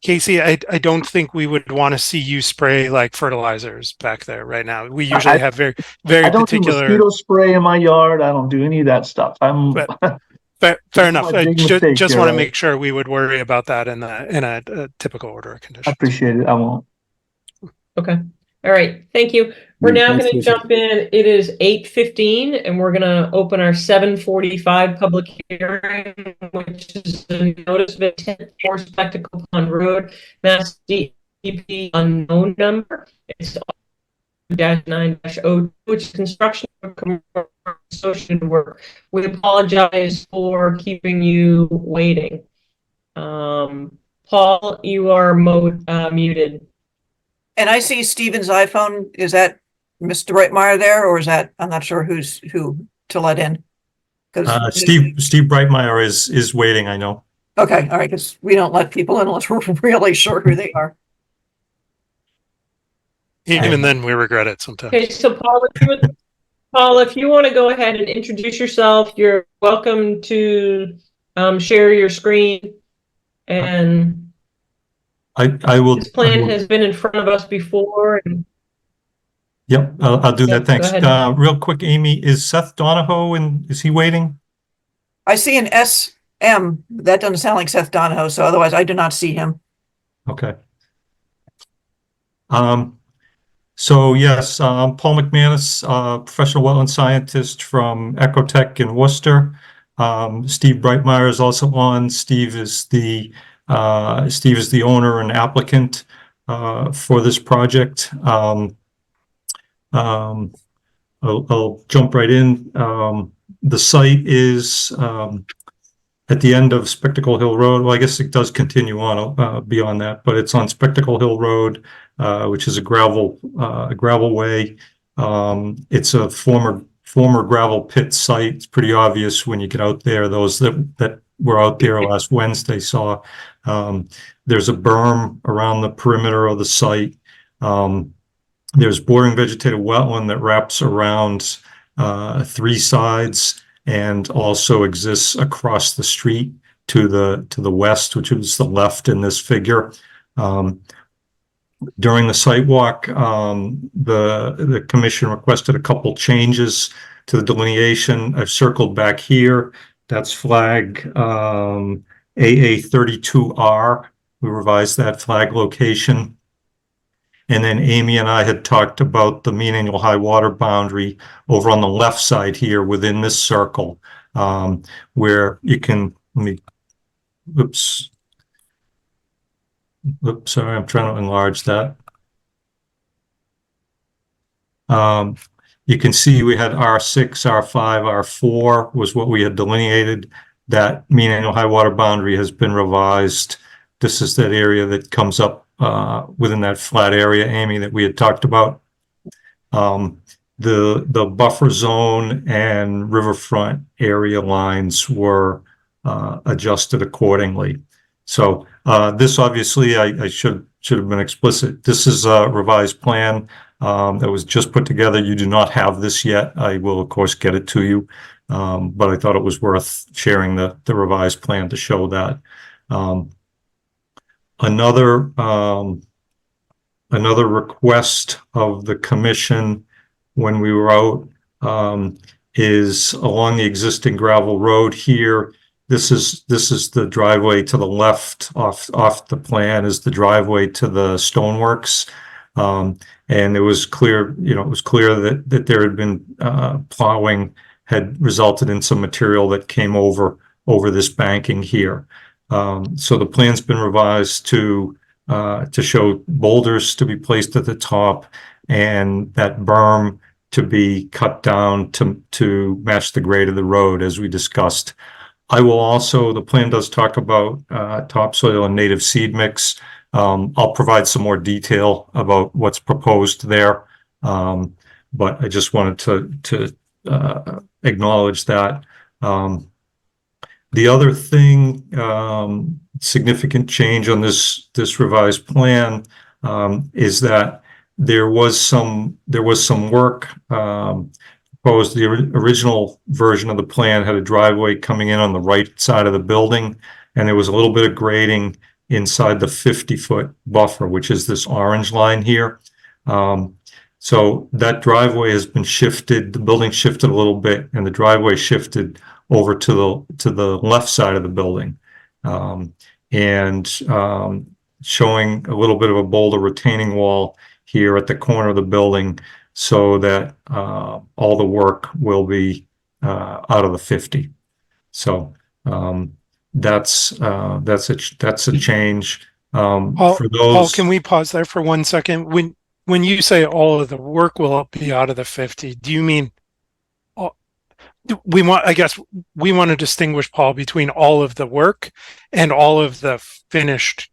B: Casey, I don't think we would want to see you spray like fertilizers back there right now. We usually have very
H: I don't do
B: particular.
H: mosquito spray in my yard. I don't do any of that stuff.
B: Fair enough.
H: my
B: I
H: big mistake
B: just
H: here,
B: want to
H: right?
B: make sure we would worry about that in a typical order of
H: I
B: conditions.
H: appreciate it. I won't.
A: Okay. All right. Thank you. We're now
C: Thanks,
A: going to
C: Casey.
A: jump in. It is 8:15 and we're going to open our 7:45 public hearing, which is a notice of intent for Spectacle Pond Road, Mass DEP unknown number. It's -9-0, which is construction of commercial associated work. We apologize for keeping you waiting. Paul, you are muted.
G: And I see Steven's iPhone. Is that Mr. Reitmeyer there, or is that, I'm not sure who to let in.
J: Steve Brightmeyer is waiting, I know.
G: Okay, all right, because we don't let people in unless we're really sure who they are.
B: Even then, we regret it sometimes.
A: Okay, so Paul, if you want to go ahead and introduce yourself, you're welcome to share your screen. And
J: I will.
A: this plan has been in front of us before. And
J: yep, I'll do
A: yeah,
J: that. Thanks.
A: go ahead.
J: Real quick, Amy, is Seth Donahoe and is he waiting?
G: I see an SM. That doesn't sound like Seth Donahoe, so otherwise I do not see him.
J: Okay. So yes, Paul McManus, professional wetland scientist from Ecotech in Worcester. Steve Brightmeyer is also on. Steve is the owner and applicant for this project. I'll jump right in. The site is at the end of Spectacle Hill Road. Well, I guess it does continue on beyond that, but it's on Spectacle Hill Road, which is a gravel way. It's a former gravel pit site. It's pretty obvious when you get out there. Those that were out there last Wednesday saw there's a berm around the perimeter of the site. There's bordering vegetated wetland that wraps around 3 sides and also exists across the street to the west, which is the left in this figure. During the site walk, the commission requested a couple changes to the delineation. I've circled back here. That's flag AA32R. We revised that flag location. And then Amy and I had talked about the mean annual high water boundary over on the left side here within this circle, where you can, oops, sorry, I'm trying to enlarge that. You can see we had R6, R5, R4 was what we had delineated. That mean annual high water boundary has been revised. This is that area that comes up within that flat area, Amy, that we had talked about. The buffer zone and riverfront area lines were adjusted accordingly. So this obviously I should have been explicit. This is a revised plan that was just put together. You do not have this yet. I will of course get it to you, but I thought it was worth sharing the revised plan to show that. Another request of the commission when we were out is along the existing gravel road here. This is the driveway to the left off the plan is the driveway to the stoneworks. And it was clear, that there had been plowing had resulted in some material that came over this banking here. So the plan's been revised to show boulders to be placed at the top and that berm to be cut down to match the grade of the road as we discussed. I will also, the plan does talk about topsoil and native seed mix. I'll provide some more detail about what's proposed there. But I just wanted to acknowledge that. The other thing, significant change on this revised plan is that there was some work proposed. The original version of the plan had a driveway coming in on the right side of the building, and there was a little bit of grading inside the 50-foot buffer, which is this orange line here. So that driveway has been shifted. The building shifted a little bit, and the driveway shifted over to the left side of the building, and showing a little bit of a boulder retaining wall here at the corner of the building, so that all the work will be out of the 50. So that's a change. For those,
B: Paul, can we pause there for 1 second? When you say all of the work will be out of the 50, do you mean I guess we want to distinguish, Paul, between all of the work and all of the finished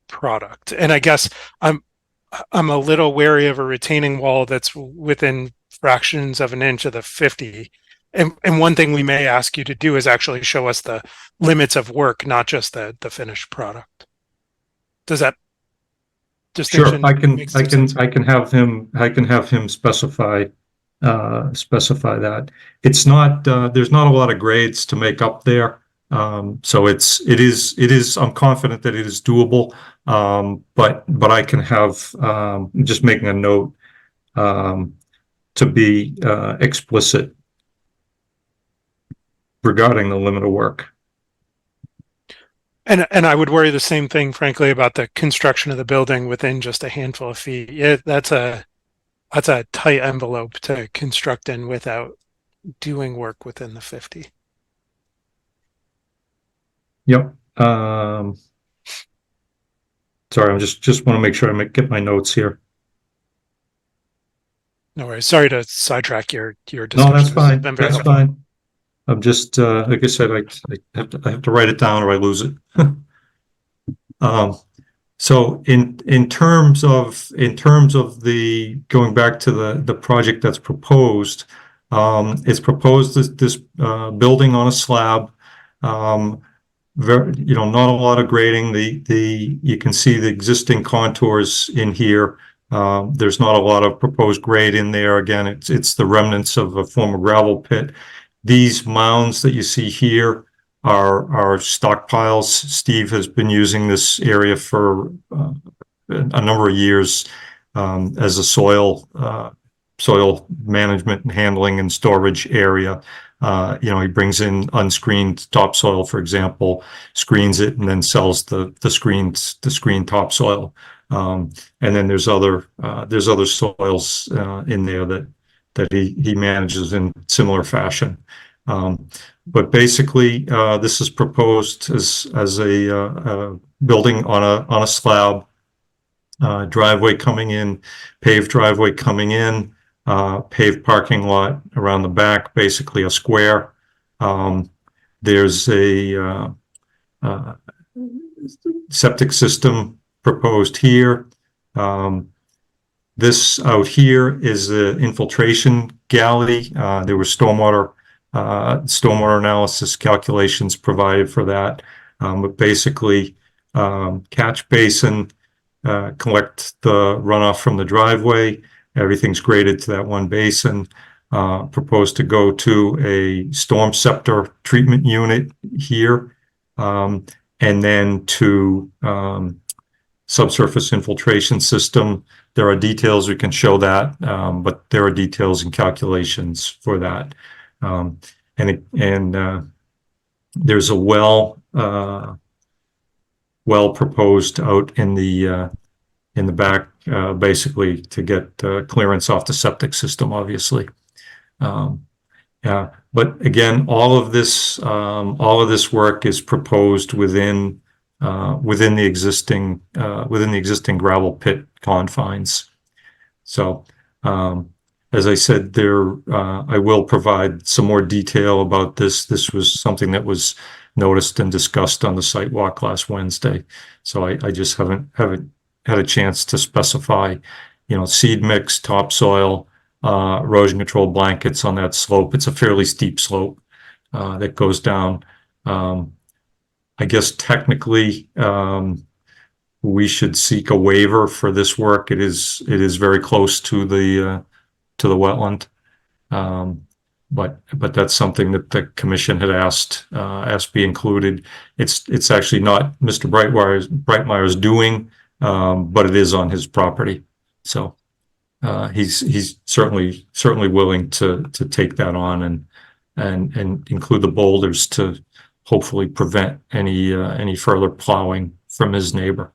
B: product. And I guess I'm a little wary of a retaining wall that's within fractions of an inch of the 50. And one thing we may ask you to do is actually show us the limits of work, not just the finished product. Does that distinction
J: Sure, I can,
B: make some sense?
J: I can have him specify that. It's not, there's not a lot of grades to make up there. So it is, I'm confident that it is doable. But I can have, just making a note, to be, explicit regarding the limit of work.
B: And I would worry the same thing, frankly, about the construction of the building within just a handful of feet. Yeah, that's a tight envelope to construct in without doing work within the 50.
J: Yep. Sorry, I'm just want to make sure I get my notes here.
B: No worries. Sorry to sidetrack your discussion.
J: No, that's
B: This has
J: fine.
B: been very
J: That's
B: helpful.
J: fine. I'm just, like I said, I have to write it down or I lose it. So in terms of the going back to the project that's proposed, it's proposed this building on a slab. Very, not a lot of grading. You can see the existing contours in here. There's not a lot of proposed grade in there. Again, it's the remnants of a former gravel pit. These mounds that you see here are stockpiles. Steve has been using this area for a number of years as a soil management and handling and storage area. He brings in unscreened topsoil, for example, screens it, and then sells the screened topsoil. And then there's other soils in there that he manages in similar fashion. But basically, this is proposed as a building on a slab, driveway coming in, paved driveway coming in, paved parking lot around the back, basically a square. There's a septic system proposed here. This out here is the infiltration galley. There were stormwater analysis calculations provided for that. But basically, catch basin, collect the runoff from the driveway. Everything's graded to that one basin. Proposed to go to a storm scepter treatment unit here, and then to subsurface infiltration system. There are details, we can show that, but there are details and calculations for that. There's a well proposed out in the back, basically to get clearance off the septic system, obviously. But again, all of this work is proposed within the existing gravel pit confines. So, as I said, I will provide some more detail about this. This was something that was noticed and discussed on the site walk last Wednesday. So I just haven't had a chance to specify, seed mix, topsoil, erosion control blankets on that slope. It's a fairly steep slope that goes down. I guess technically, we should seek a waiver for this work. It is very close to the wetland, but that's something that the commission had asked be included. It's actually not Mr. Breitmeyer's doing, but it is on his property. So he's certainly willing to take that on and include the boulders to hopefully prevent any further plowing from his neighbor.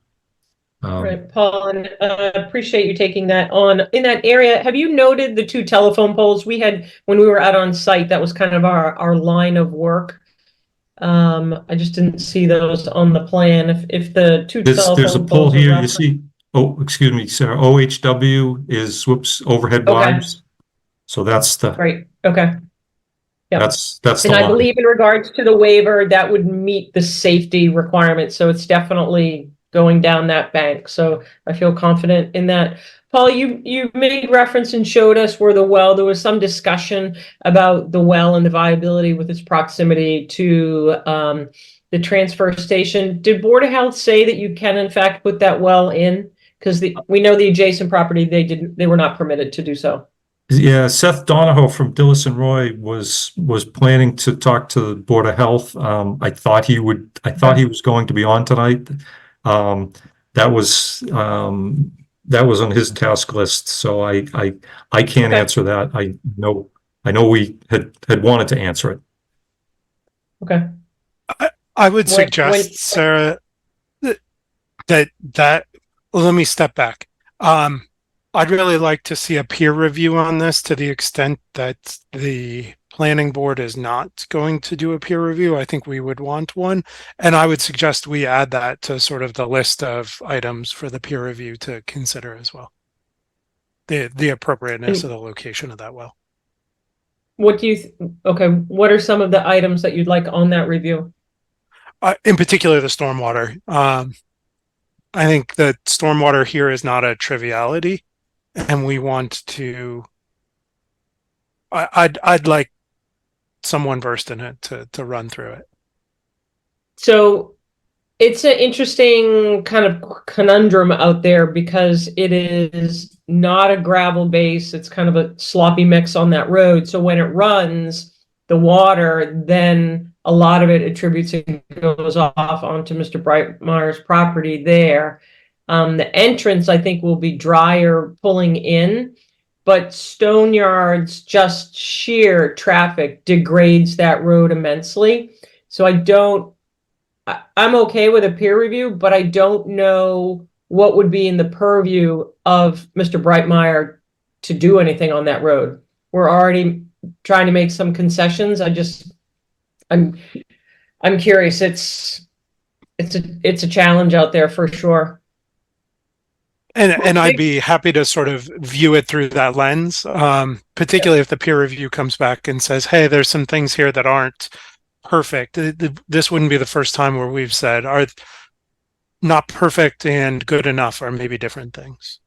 A: Right, Paul, and appreciate you taking that on. In that area, have you noted the 2 telephone poles we had when we were out on site? That was kind of our line of work. I just didn't see those on the plan. If the 2 telephone
J: there's a pole
A: poles are
J: here, you
A: referenced-
J: see. Oh, excuse me, Sarah. OHW is overhead
A: Okay.
J: wires. So that's the
A: Right, okay. Yep.
J: that's the
A: And I
J: line.
A: believe in regards to the waiver, that would meet the safety requirements, so it's definitely going down that bank. So I feel confident in that. Paul, you made reference and showed us where there was some discussion about the well and the viability with its proximity to the transfer station. Did Board of Health say that you can in fact put that well in? Because we know the adjacent property, they were not permitted to do so.
J: Yeah, Seth Donahoe from Dillis and Roy was planning to talk to the Board of Health. I thought he was going to be on tonight. That was on his task list, so I can't answer that. I know we had wanted to answer it.
A: Okay.
B: I would suggest, Sarah, that let me step back. I'd really like to see a peer review on this, to the extent that the planning board is not going to do a peer review. I think we would want one. And I would suggest we add that to sort of the list of items for the peer review to consider as well. The appropriateness of the location of that well.
A: What do you, okay, what are some of the items that you'd like on that review?
B: In particular, the stormwater. I think that stormwater here is not a triviality. And we want to, I'd like someone versed in it to run through it. So
A: it's an interesting kind of conundrum out there, because it is not a gravel base. It's kind of a sloppy mix on that road. So when it runs, the water, then a lot of it attributes and goes off onto Mr. Brightmeyer's property there. The entrance, I think, will be drier pulling in, but Stone Yard's just sheer traffic degrades that road immensely. So I'm okay with a peer review, but I don't know what would be in the purview of Mr. Brightmeyer to do anything on that road. We're already trying to make some concessions. I'm curious. It's a challenge out there for sure.
B: And I'd be happy to sort of view it through that lens, particularly if the peer review comes back and says, hey, there's some things here that aren't perfect. This wouldn't be the first time where we've said, are not perfect and good enough are maybe different things.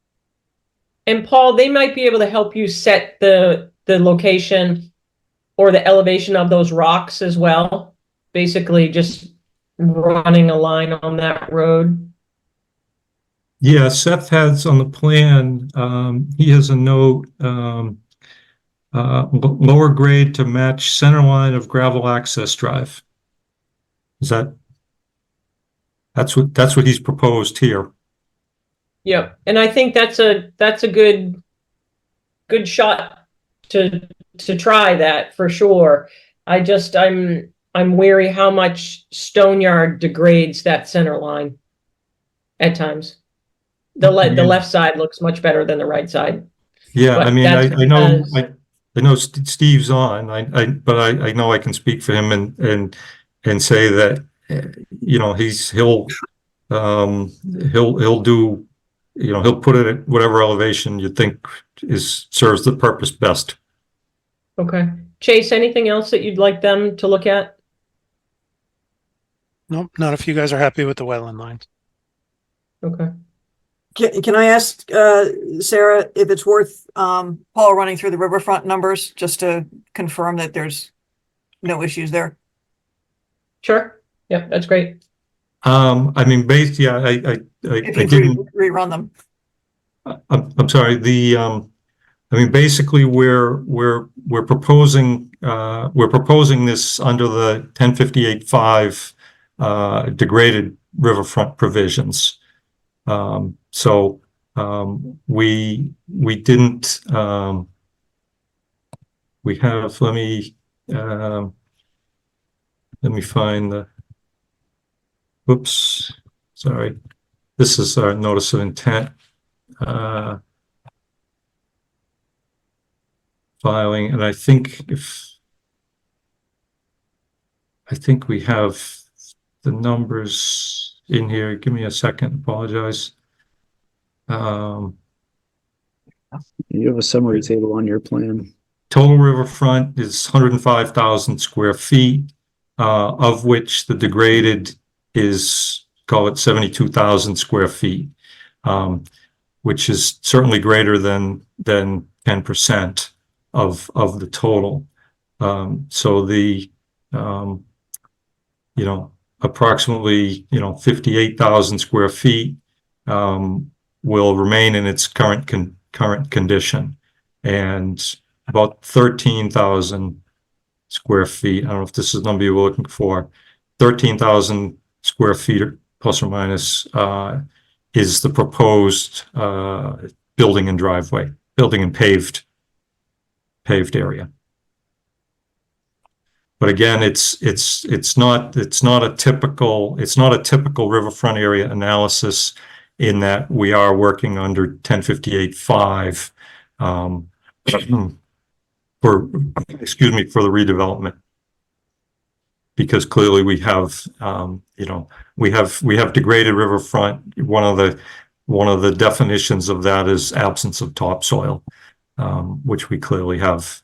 A: And Paul, they might be able to help you set the location or the elevation of those rocks as well. Basically just running a line on that road.
J: Yeah, Seth has on the plan, he has a note, lower grade to match center line of gravel access drive. That's what he's proposed here.
A: Yep. And I think that's a good shot to try that for sure. I'm wary how much Stone Yard degrades that center line at times. The left side looks much better than the right side.
J: Yeah,
A: But
J: I mean,
A: that's
J: I know
A: because-
J: I know Steve's on, but I know I can speak for him and say that you know he'll do, you know, he'll put it at whatever elevation you think serves the purpose best.
A: Okay. Chase, anything else that you'd like them to look at?
B: Nope, not if you guys are happy with the wetland lines.
A: Okay.
G: Can I ask Sarah if it's worth Paul running through the riverfront numbers just to confirm that there's no issues there?
J: Sure.
A: Yep, that's great.
J: I mean, yeah,
G: If
J: I
G: you
J: didn't.
G: rerun them.
J: I'm sorry. I mean, basically, we're proposing this under the 1058.5 degraded riverfront provisions. So we didn't. We have. Let me find the. Whoops. Sorry. This is our notice of intent. Filing, and I think we have the numbers in here. Give me a second. Apologize.
C: You have a summary table on your plan.
J: Total riverfront is 105,000 square feet, of which the degraded is call it 72,000 square feet, which is certainly greater than 10% of the total. So the, you know, approximately, 58,000 square feet, will remain in its current condition, and about 13,000 square feet. I don't know if this is the number you were looking for. 13,000 square feet, plus or minus, is the proposed building and driveway, building and paved area. But again, it's not a typical riverfront area analysis, in that we are working under 1058-5 for the redevelopment, because clearly we have degraded riverfront. One of the definitions of that is absence of topsoil, which we clearly have.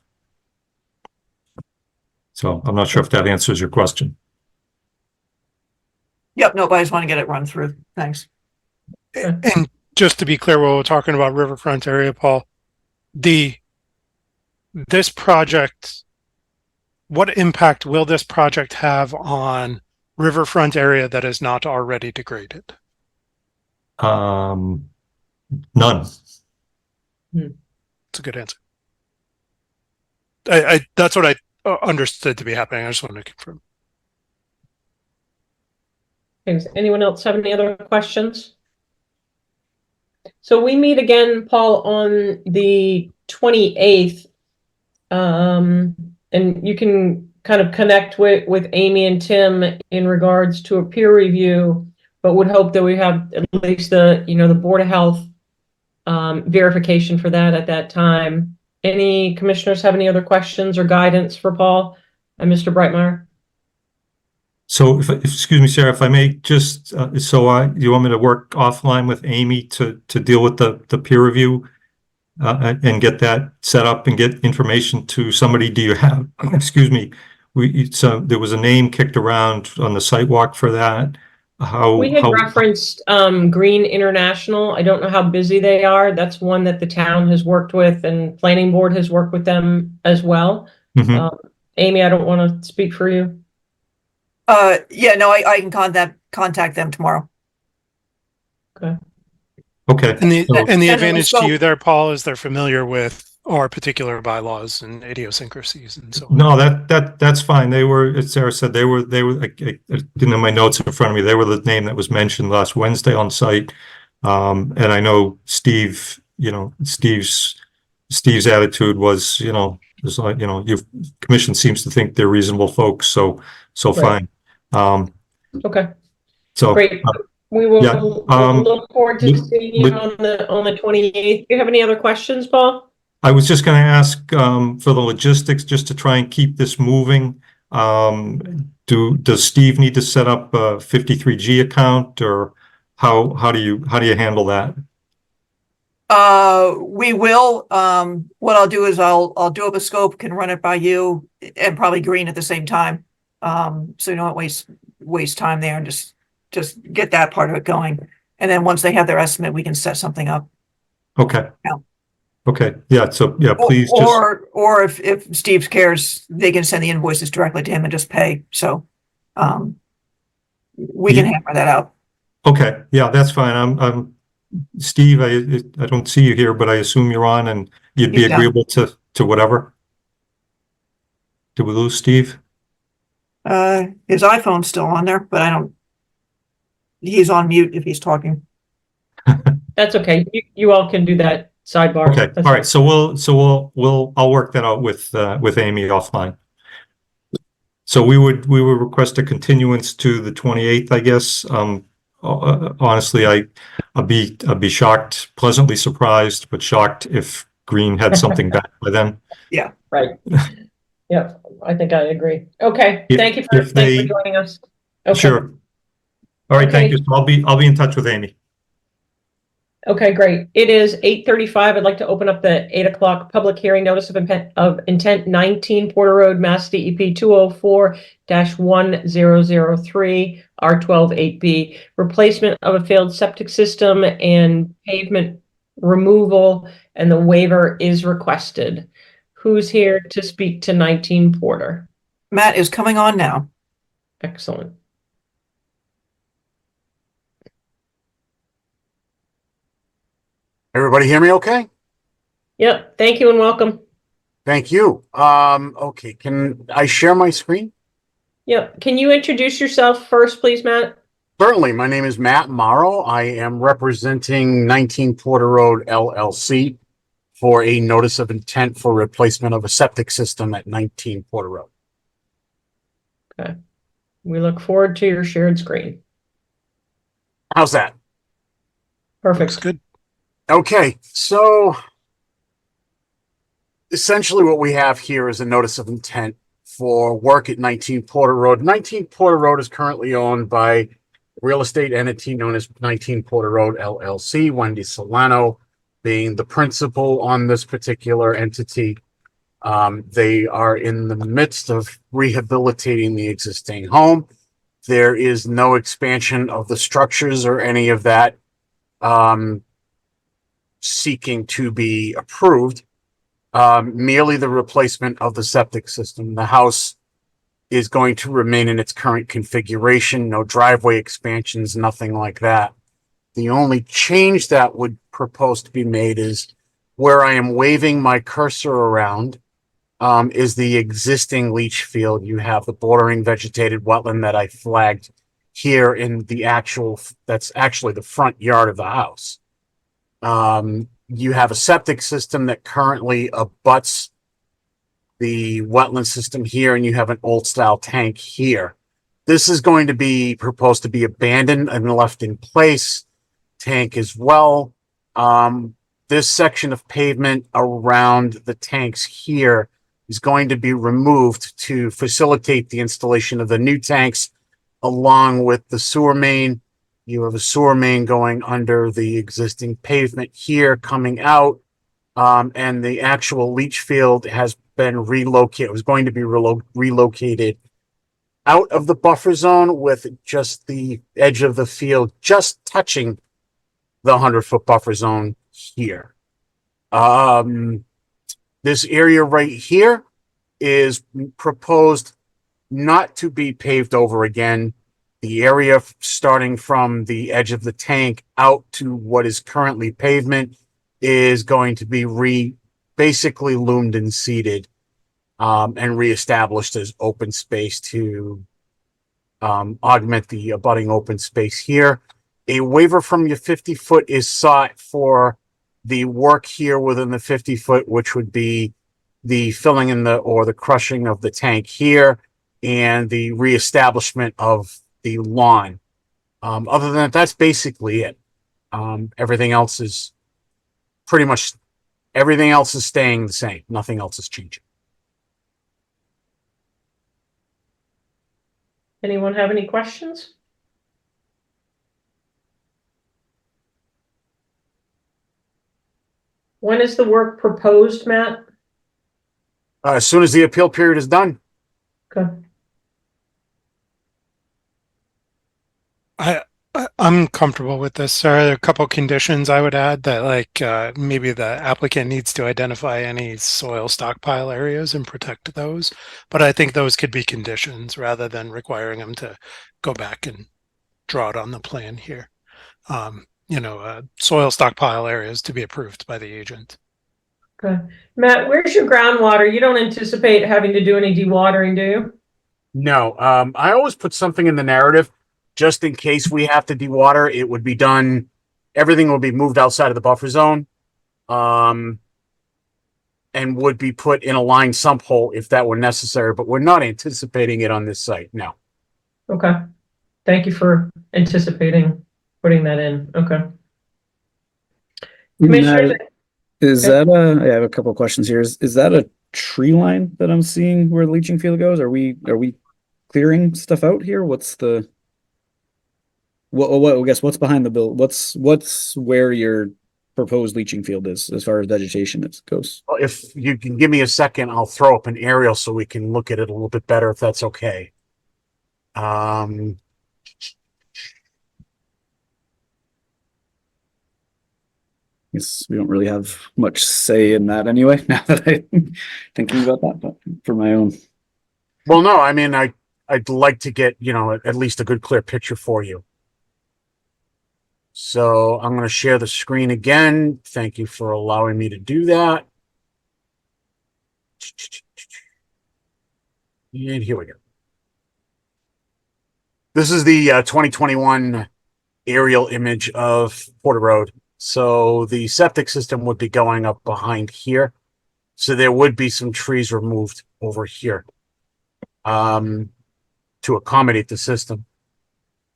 J: So I'm not sure if that answers your question.
G: Yep, no, but I just want to get it run through. Thanks.
B: And just to be clear, while we're talking about riverfront area, Paul, this project, what impact will this project have on riverfront area that is not already degraded?
J: None.
B: That's a good answer. That's what I understood to be happening. I just wanted to confirm.
A: Does anyone else have any other questions? So we meet again, Paul, on the 28th. And you can kind of connect with Amy and Tim in regards to a peer review, but would hope that we have at least the Board of Health verification for that at that time. Any commissioners have any other questions or guidance for Paul and Mr. Breitmeyer?
J: So, excuse me, Sarah, if I may just, you want me to work offline with Amy to deal with the peer review and get that set up and get information to somebody? Do you have, excuse me, there was a name kicked around on the site walk for that.
A: We had referenced Green International. I don't know how busy they are. That's one that the town has worked with, and planning board has worked with them as well. Amy, I don't want to speak for you.
G: Yeah, no, I can contact them tomorrow.
A: Okay.
J: Okay.
B: And the advantage to you there, Paul, is they're familiar with our particular bylaws and idiosyncrasies and so on.
J: No, that's fine. They were, as Sarah said, they were, I didn't have my notes in front of me. They were the name that was mentioned last Wednesday on site. And I know Steve, Steve's attitude was, it's like, your commission seems to think they're reasonable folks. So
A: Right.
J: fine.
A: Okay.
J: So
A: great. We will
J: yeah,
A: look forward to seeing you on the 28th. Do you have any other questions, Paul?
J: I was just going to ask for the logistics, just to try and keep this moving. Does Steve need to set up a 53G account, or how do you handle that?
G: We will. What I'll do is I'll do up a scope, can run it by you and probably Green at the same time. So you don't waste time there, and just get that part of it going. And then once they have their estimate, we can set something up.
J: Okay.
G: Yeah.
J: Okay. Yeah. So yeah, please
G: or if Steve cares, they can send the invoices directly to him and just pay. So, we can hammer that out.
J: Okay. Yeah, that's fine. I'm Steve. I don't see you here, but I assume you're on, and you'd be agreeable to whatever. Did we lose Steve?
G: His iPhone's still on there, but he's on mute if he's talking.
A: That's okay. You all can do that sidebar.
J: Okay.
A: That's
J: all right. So I'll work that out with Amy offline. So we would request a continuance to the 28th, I guess. Honestly, I'd be shocked, pleasantly surprised, but shocked if Green had something back by then.
G: Yeah.
A: Right. Yeah, I think I agree. Okay. Thank you for joining us. Okay.
J: Sure. All right. Thank you. So I'll be in touch with Amy.
A: Okay, great. It is 8:35. I'd like to open up the 8 o'clock public hearing notice of intent 19 Porter Road, Mass DEP 204-1003 R12 8B, replacement of a failed septic system and pavement removal, and the waiver is requested. Who's here to speak to 19 Porter?
G: Matt is coming on now.
A: Excellent.
K: Everybody hear me okay?
A: Yep, thank you and welcome.
K: Thank you. Okay, can I share my screen?
A: Yep, can you introduce yourself first, please, Matt?
K: Certainly. My name is Matt Morrow. I am representing 19 Porter Road LLC for a notice of intent for replacement of a septic system at 19 Porter Road.
A: Okay. We look forward to your shared screen.
K: How's that?
A: Perfect.
B: Looks good.
K: Okay, so essentially what we have here is a notice of intent for work at 19 Porter Road. 19 Porter Road is currently owned by a real estate entity known as 19 Porter Road LLC, Wendy Solano being the principal on this particular entity. They are in the midst of rehabilitating the existing home. There is no expansion of the structures or any of that seeking to be approved. Merely the replacement of the septic system. The house is going to remain in its current configuration, no driveway expansions, nothing like that. The only change that would propose to be made is where I am waving my cursor around is the existing leach field. You have the bordering vegetated wetland that I flagged here in the that's actually the front yard of the house. You have a septic system that currently abuts the wetland system here, and you have an old style tank here. This is going to be proposed to be abandoned and left in place. Tank as well. This section of pavement around the tanks here is going to be removed to facilitate the installation of the new tanks along with the sewer main. You have a sewer main going under the existing pavement here coming out. And the actual leach field has been relocated. It was going to be relocated out of the buffer zone with just the edge of the field just touching the 100-foot buffer zone here. This area right here is proposed not to be paved over again. The area starting from the edge of the tank out to what is currently pavement is going to be basically loomed and seeded and reestablished as open space to augment the abutting open space here. A waiver from your 50-foot is sought for the work here within the 50-foot, which would be the filling in the crushing of the tank here and the reestablishment of the lawn. Other than that, that's basically it. Everything else is staying the same. Nothing else is changing.
A: Anyone have any questions? When is the work proposed, Matt?
K: As soon as the appeal period is done.
A: Okay.
B: I'm comfortable with this. There are a couple conditions I would add that, like, maybe the applicant needs to identify any soil stockpile areas and protect those. But I think those could be conditions rather than requiring them to go back and draw it on the plan here. Soil stockpile areas to be approved by the agent.
A: Okay. Matt, where's your groundwater? You don't anticipate having to do any dewatering, do you?
K: No, I always put something in the narrative just in case we have to dewater. It would be done. Everything will be moved outside of the buffer zone, and would be put in a lined sump hole if that were necessary. But we're not anticipating it on this site. No.
A: Okay. Thank you for anticipating putting that in. Okay. Commissioners,
C: I have a couple of questions here. Is that a tree line that I'm seeing where the leaching field goes? Are we clearing stuff out here? What's the? What, I guess, what's behind the build? What's where your proposed leaching field is as far as vegetation goes?
K: Well, if you can give me a second, I'll throw up an aerial so we can look at it a little bit better, if that's okay.
C: Guess we don't really have much say in that anyway, now that I'm thinking about that, but for my own.
K: Well, no, I mean, I'd like to get, at least a good clear picture for you. So I'm going to share the screen again. Thank you for allowing me to do that. And here we go. This is the 2021 aerial image of Porter Road. So the septic system would be going up behind here. So there would be some trees removed over here to accommodate the system.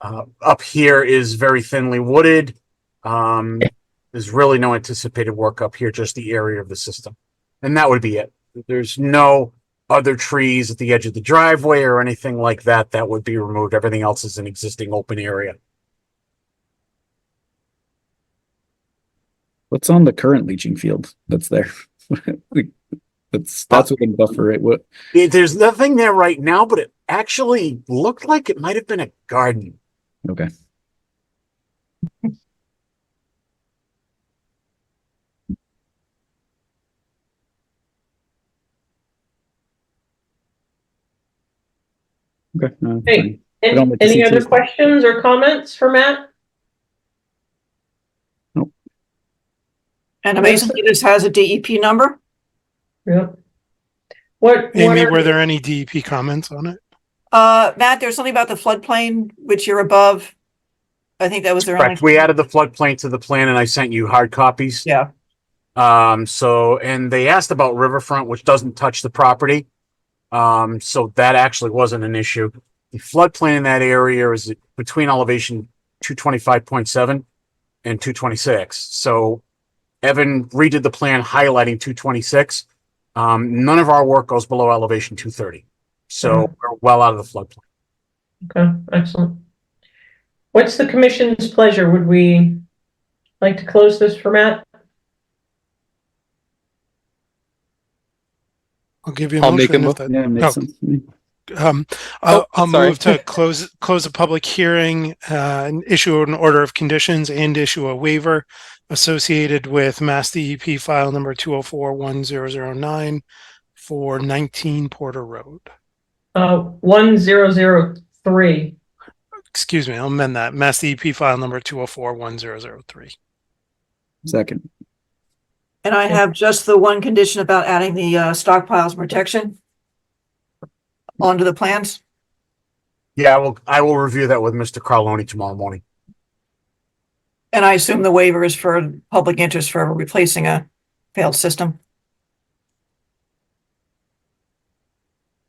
K: Up here is very thinly wooded. There's really no anticipated work up here, just the area of the system. And that would be it. There's no other trees at the edge of the driveway or anything like that that would be removed. Everything else is an existing open area.
C: What's on the current leaching field that's there? That's within buffer, right? What?
K: There's nothing there right now, but it actually looked like it might have been a garden.
C: Okay. Okay.
A: Hey,
C: I don't like to
A: any
C: see
A: other
C: trees.
A: questions or comments for Matt?
G: And amazingly, this has a DEP number.
A: Yeah. What
B: Amy,
A: are
B: were there any DEP comments on it?
G: Matt, there's something about the floodplain, which you're above. I think that was their only.
K: Correct. We added the floodplain to the plan and I sent you hard copies.
G: Yeah.
K: And they asked about riverfront, which doesn't touch the property. So that actually wasn't an issue. The floodplain in that area is between elevation 225.7 and 226. So Evan redid the plan highlighting 226. None of our work goes below elevation 230. So we're well out of the floodplain.
A: Okay, excellent. What's the commission's pleasure? Would we like to close this for Matt?
B: I'll give you a
I: I'll make
B: motion
I: a
B: if that.
C: Yeah, it makes sense to me.
B: I'll
I: sorry.
B: move to close a public hearing, and issue an order of conditions and issue a waiver associated with Mass DEP file number 2041009 for 19 Porter Road.
A: 1003.
B: Excuse me, I'll amend that. Mass DEP file number 2041003.
C: Second.
G: And I have just the one condition about adding the stockpiles protection onto the plans.
K: Yeah, I will review that with Mr. Carloni tomorrow morning.
G: And I assume the waiver is for public interest for replacing a failed system.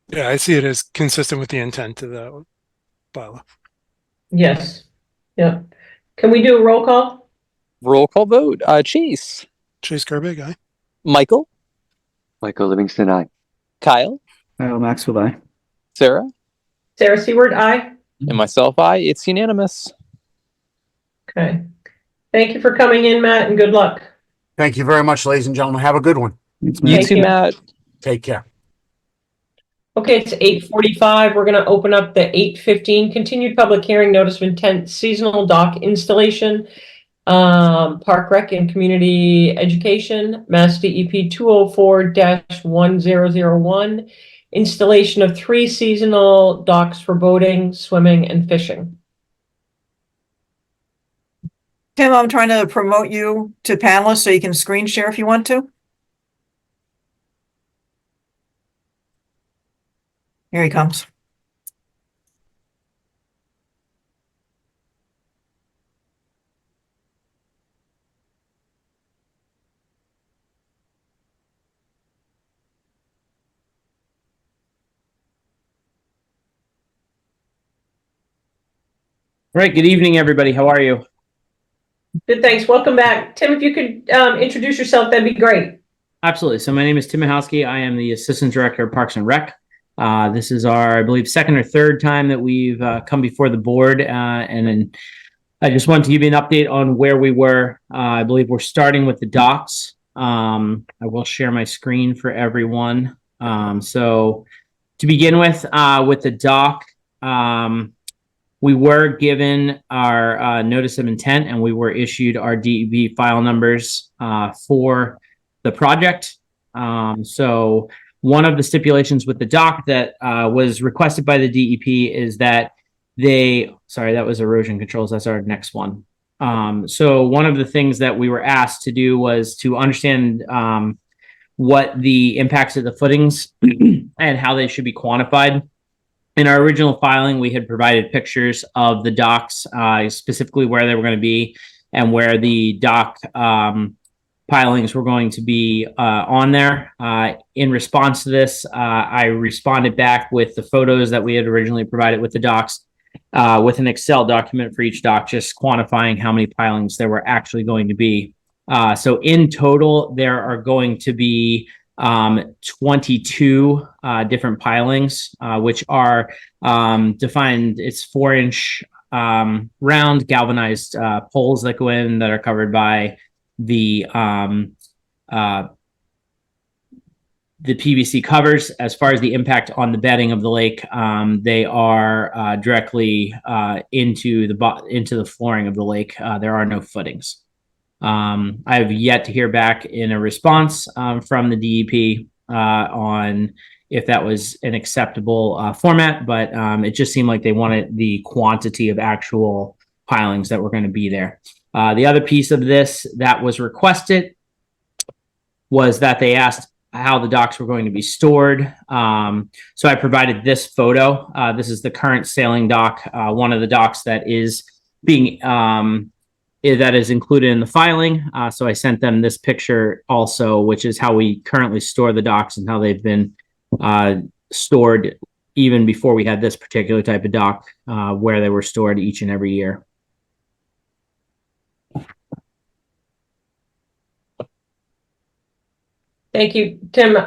B: Yeah, I see it as consistent with the intent of the bylaw.
A: Yes. Yeah. Can we do a roll call?
I: Roll call vote. Chase,
B: Chase Gerbig, aye.
I: Michael,
D: Michael Livingston, aye.
I: Kyle,
C: Maxwell, aye.
I: Sarah,
A: Sarah Seward, aye.
I: and myself, I. It's unanimous.
A: Okay. Thank you for coming in, Matt, and good luck.
K: Thank you very much, ladies and gentlemen. Have a good one.
C: Thanks,
I: You
C: Matt.
A: Thank
I: too,
A: you.
I: Matt.
K: Take care.
A: Okay, it's 8:45. We're going to open up the 8:15 continued public hearing notice of intent seasonal dock installation, park rec and community education, Mass DEP 204-1001, installation of 3 seasonal docks for boating, swimming, and fishing.
G: Tim, I'm trying to promote you to panelists so you can screen share if you want to. Here he comes.
L: All right, good evening, everybody. How are you?
A: Good, thanks. Welcome back. Tim, if you could introduce yourself, that'd be great.
L: Absolutely. So my name is Tim Mahowski. I am the Assistant Director of Parks and Rec. This is our, I believe, second or third time that we've come before the board. And I just wanted to give you an update on where we were. I believe we're starting with the docks. I will share my screen for everyone. So to begin with the dock, we were given our notice of intent and we were issued our DEP file numbers for the project. So one of the stipulations with the dock that was requested by the DEP is that that was erosion controls. That's our next one. So one of the things that we were asked to do was to understand what the impacts of the footings and how they should be quantified. In our original filing, we had provided pictures of the docks, specifically where they were going to be and where the dock pilings were going to be on there. In response to this, I responded back with the photos that we had originally provided with the docks, with an Excel document for each dock, just quantifying how many pilings there were actually going to be. So in total, there are going to be 22 different pilings, which are defined. It's 4-inch round galvanized poles that go in that are covered by the PVC covers. As far as the impact on the bedding of the lake, they are directly into the flooring of the lake. There are no footings. I have yet to hear back in a response from the DEP on if that was an acceptable format, but it just seemed like they wanted the quantity of actual pilings that were going to be there. The other piece of this that was requested was that they asked how the docks were going to be stored. So I provided this photo. This is the current sailing dock, one of the docks that is being that is included in the filing. So I sent them this picture also, which is how we currently store the docks and how they've been stored even before we had this particular type of dock, where they were stored each and every year.
A: Thank you, Tim.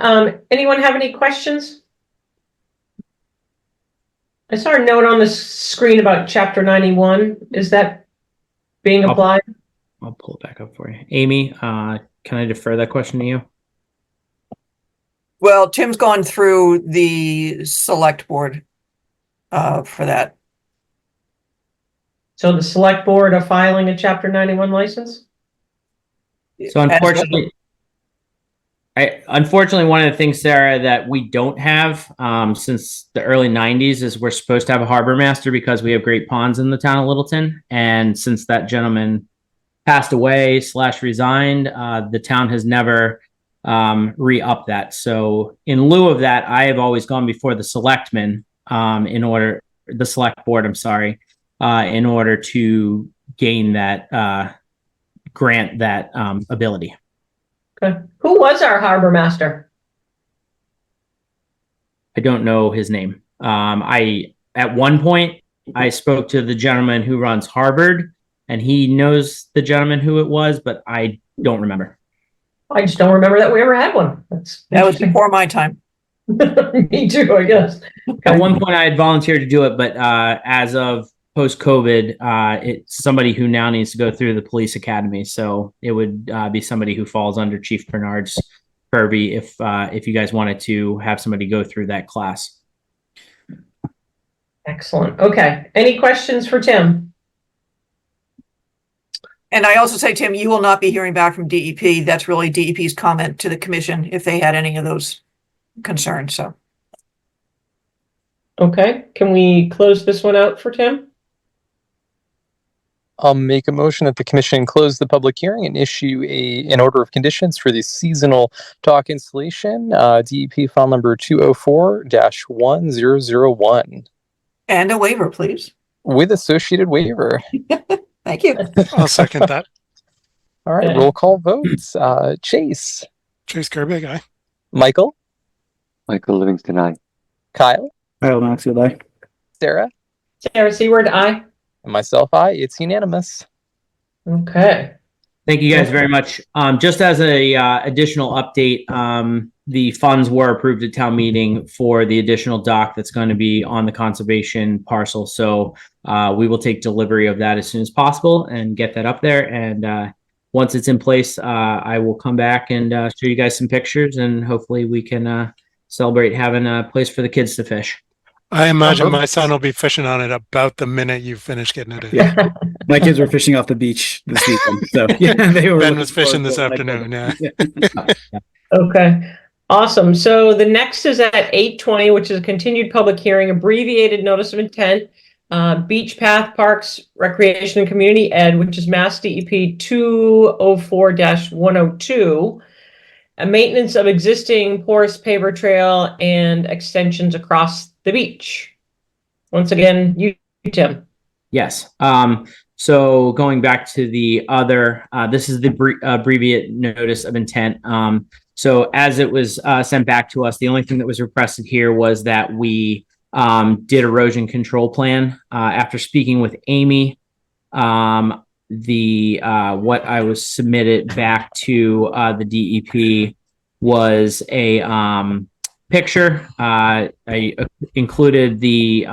A: Anyone have any questions? I saw a note on the screen about Chapter 91. Is that being applied?
L: I'll pull it back up for you. Amy, can I defer that question to you?
G: Well, Tim's gone through the select board for that.
A: So the select board are filing a Chapter 91 license?
L: So unfortunately, one of the things, Sarah, that we don't have since the early 90s is we're supposed to have a harbor master because we have great ponds in the town of Littleton. And since that gentleman passed away / resigned, the town has never re-upped that. So in lieu of that, I have always gone before the selectmen the select board, I'm sorry, in order to gain that, grant that ability.
A: Okay. Who was our harbor master?
L: I don't know his name. At one point I spoke to the gentleman who runs Harvard, and he knows the gentleman who it was, but I don't remember.
A: I just don't remember that we ever had one.
G: That was before my time.
A: Me too, I guess. Okay.
L: At one point I had volunteered to do it, but as of post-COVID, it's somebody who now needs to go through the police academy. So it would be somebody who falls under Chief Bernard's purview if you guys wanted to have somebody go through that class.
A: Excellent. Okay. Any questions for Tim?
G: And I also say, Tim, you will not be hearing back from DEP. That's really DEP's comment to the commission if they had any of those concerns. So.
A: Okay. Can we close this one out for Tim?
I: I'll make a motion that the commission close the public hearing and issue an order of conditions for the seasonal dock installation, DEP file number 204-1001.
G: And a waiver, please.
I: With associated waiver.
G: Thank you.
B: I'll second that.
I: All right,
A: Okay.
I: roll call votes. Chase.
B: Chase Gerbig, aye.
I: Michael.
D: Michael Livingston, aye.
I: Kyle.
C: Kyle Maxfield, aye.
I: Sarah.
A: Sarah Seward, aye.
I: And myself, aye. It's unanimous.
A: Okay.
L: Thank you guys very much. Just as a additional update, the funds were approved at town meeting for the additional dock that's going to be on the conservation parcel. So we will take delivery of that as soon as possible and get that up there. And once it's in place, I will come back and show you guys some pictures, and hopefully we can celebrate having a place for the kids to fish.
B: I imagine my son will be fishing on it about the minute you finish getting it in.
C: Yeah. My kids were fishing off the beach this weekend. So yeah, they were.
B: Ben
C: looking
B: was fishing
C: forward
B: this
C: to it.
B: afternoon. Yeah.
A: Okay, awesome. So the next is at 8:20, which is a continued public hearing, abbreviated notice of intent, Beach Path Parks, Recreation and Community Ed, which is Mass DEP 204-102, a maintenance of existing porous paver trail and extensions across the beach. Once again, you, Tim.
L: Yes. So going back to the other, this is the abbreviate notice of intent. So as it was sent back to us, the only thing that was requested here was that we did erosion control plan. After speaking with Amy, what I was submitted back to the DEP was a picture. I included the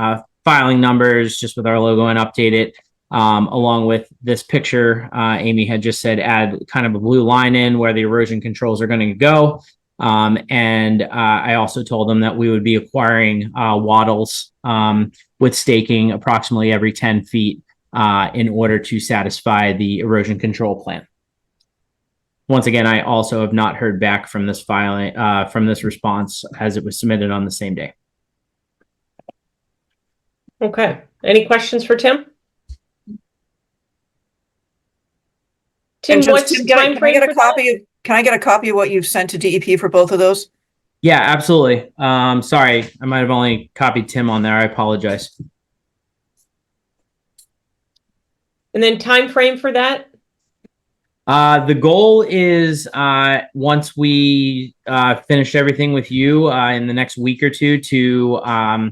L: filing numbers just with our logo and update it. Along with this picture, Amy had just said add kind of a blue line in where the erosion controls are going to go. And I also told them that we would be acquiring wattles with staking approximately every 10 feet in order to satisfy the erosion control plan. Once again, I also have not heard back from this filing, from this response, as it was submitted on the same day.
A: Okay, any questions for Tim? Tim,
G: And just,
A: what's
G: Tim,
A: the time
G: can I
A: frame
G: get
A: for
G: a copy of, can I get a copy of what you've sent to DEP for both of those?
L: Yeah, absolutely. Sorry, I might have only copied Tim on there. I apologize.
A: And then time frame for that?
L: The goal is once we finish everything with you in the next week or two to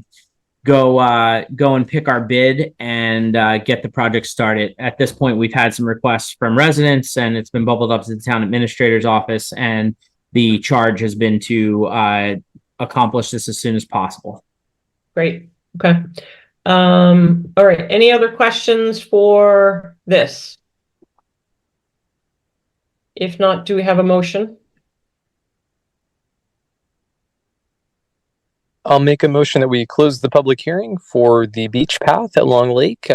L: go and pick our bid and get the project started. At this point, we've had some requests from residents, and it's been bubbled up to the town administrator's office, and the charge has been to accomplish this as soon as possible.
A: Great. Okay. All right. Any other questions for this? If not, do we have a motion?
I: I'll make a motion that we close the public hearing for the beach path at Long Lake,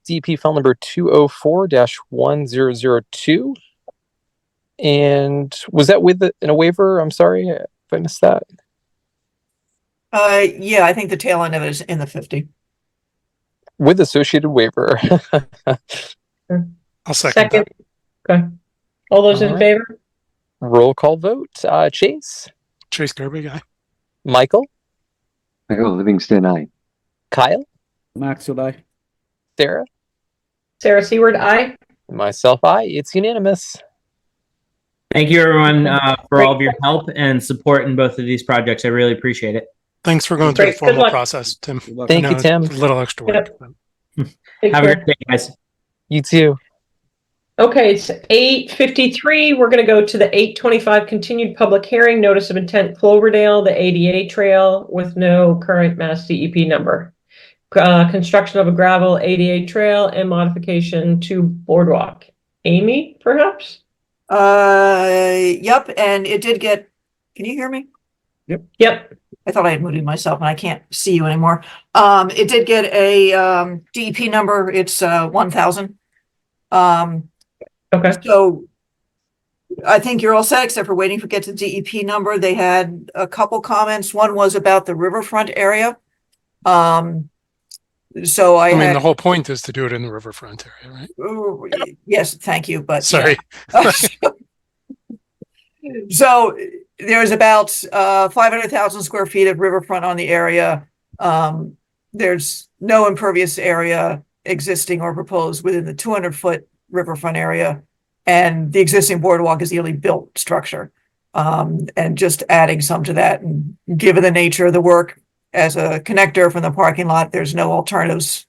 I: DEP file number 204-1002. And was that with in a waiver? I'm sorry if I missed that.
G: Yeah, I think the tail end of it is in the 50.
I: With associated waiver.
B: I'll second that.
A: Okay. All those in
I: All right.
A: favor?
I: Roll call vote. Chase,
B: Chase Gerby guy.
I: Michael,
D: Michael Livingston, aye.
I: Kyle,
C: Max would I?
I: Sarah,
A: Sarah Seward, aye.
I: myself, I. It's unanimous.
L: Thank you, everyone, for all of your help and support in both of these projects. I really appreciate it.
B: Thanks for going through the
A: Great. Good
B: formal
A: luck.
B: process, Tim.
C: Good luck.
I: Thank
B: I
I: you,
B: know
I: Tim.
B: it's a little extra work.
A: Yep.
B: but-
A: Take
L: Have
A: care.
L: a great day, guys.
I: You too.
A: Okay, it's 8:53. We're going to go to the 8:25 continued public hearing, notice of intent Cloverdale, the ADA trail with no current Mass DEP number. Construction of a gravel ADA trail and modification to boardwalk. Amy, perhaps?
G: Yep, and it did get, can you hear me?
A: Yep.
G: I thought I had muted myself and I can't see you anymore. It did get a DEP number. It's 1,000.
A: Okay.
G: So I think you're all set except for waiting for get to the DEP number. They had a couple comments. One was about the riverfront area. So I
B: mean,
G: had,
B: the whole point is to do it in the riverfront area, right?
G: yes, thank you, but
B: Sorry.
G: yeah. So there's about 500,000 square feet of riverfront on the area. There's no impervious area existing or proposed within the 200-foot riverfront area, and the existing boardwalk is the only built structure. And just adding some to that, and given the nature of the work as a connector from the parking lot, there's no alternatives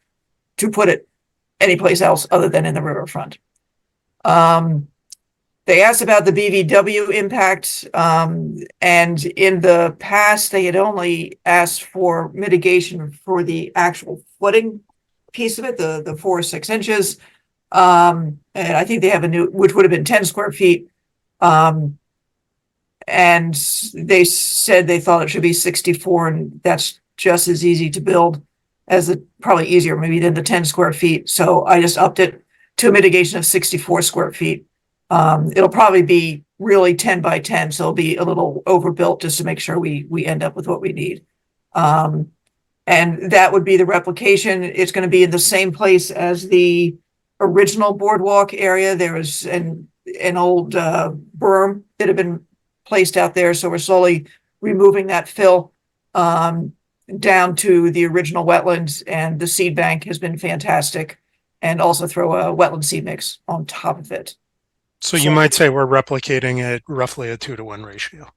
G: to put it anyplace else other than in the riverfront. They asked about the BVW impact, and in the past, they had only asked for mitigation for the actual footing piece of it, the 4 or 6 inches. And I think they have a new, which would have been 10 square feet. And they said they thought it should be 64, and that's just as easy to build as probably easier maybe than the 10 square feet. So I just upped it to a mitigation of 64 square feet. It'll probably be really 10 by 10, so it'll be a little overbuilt just to make sure we end up with what we need. And that would be the replication. It's going to be in the same place as the original boardwalk area. There was an old berm that had been placed out there, so we're slowly removing that fill down to the original wetlands, and the seed bank has been fantastic, and also throw a wetland seed mix on top of it.
B: So you might say we're replicating at roughly a 2-to-1 ratio.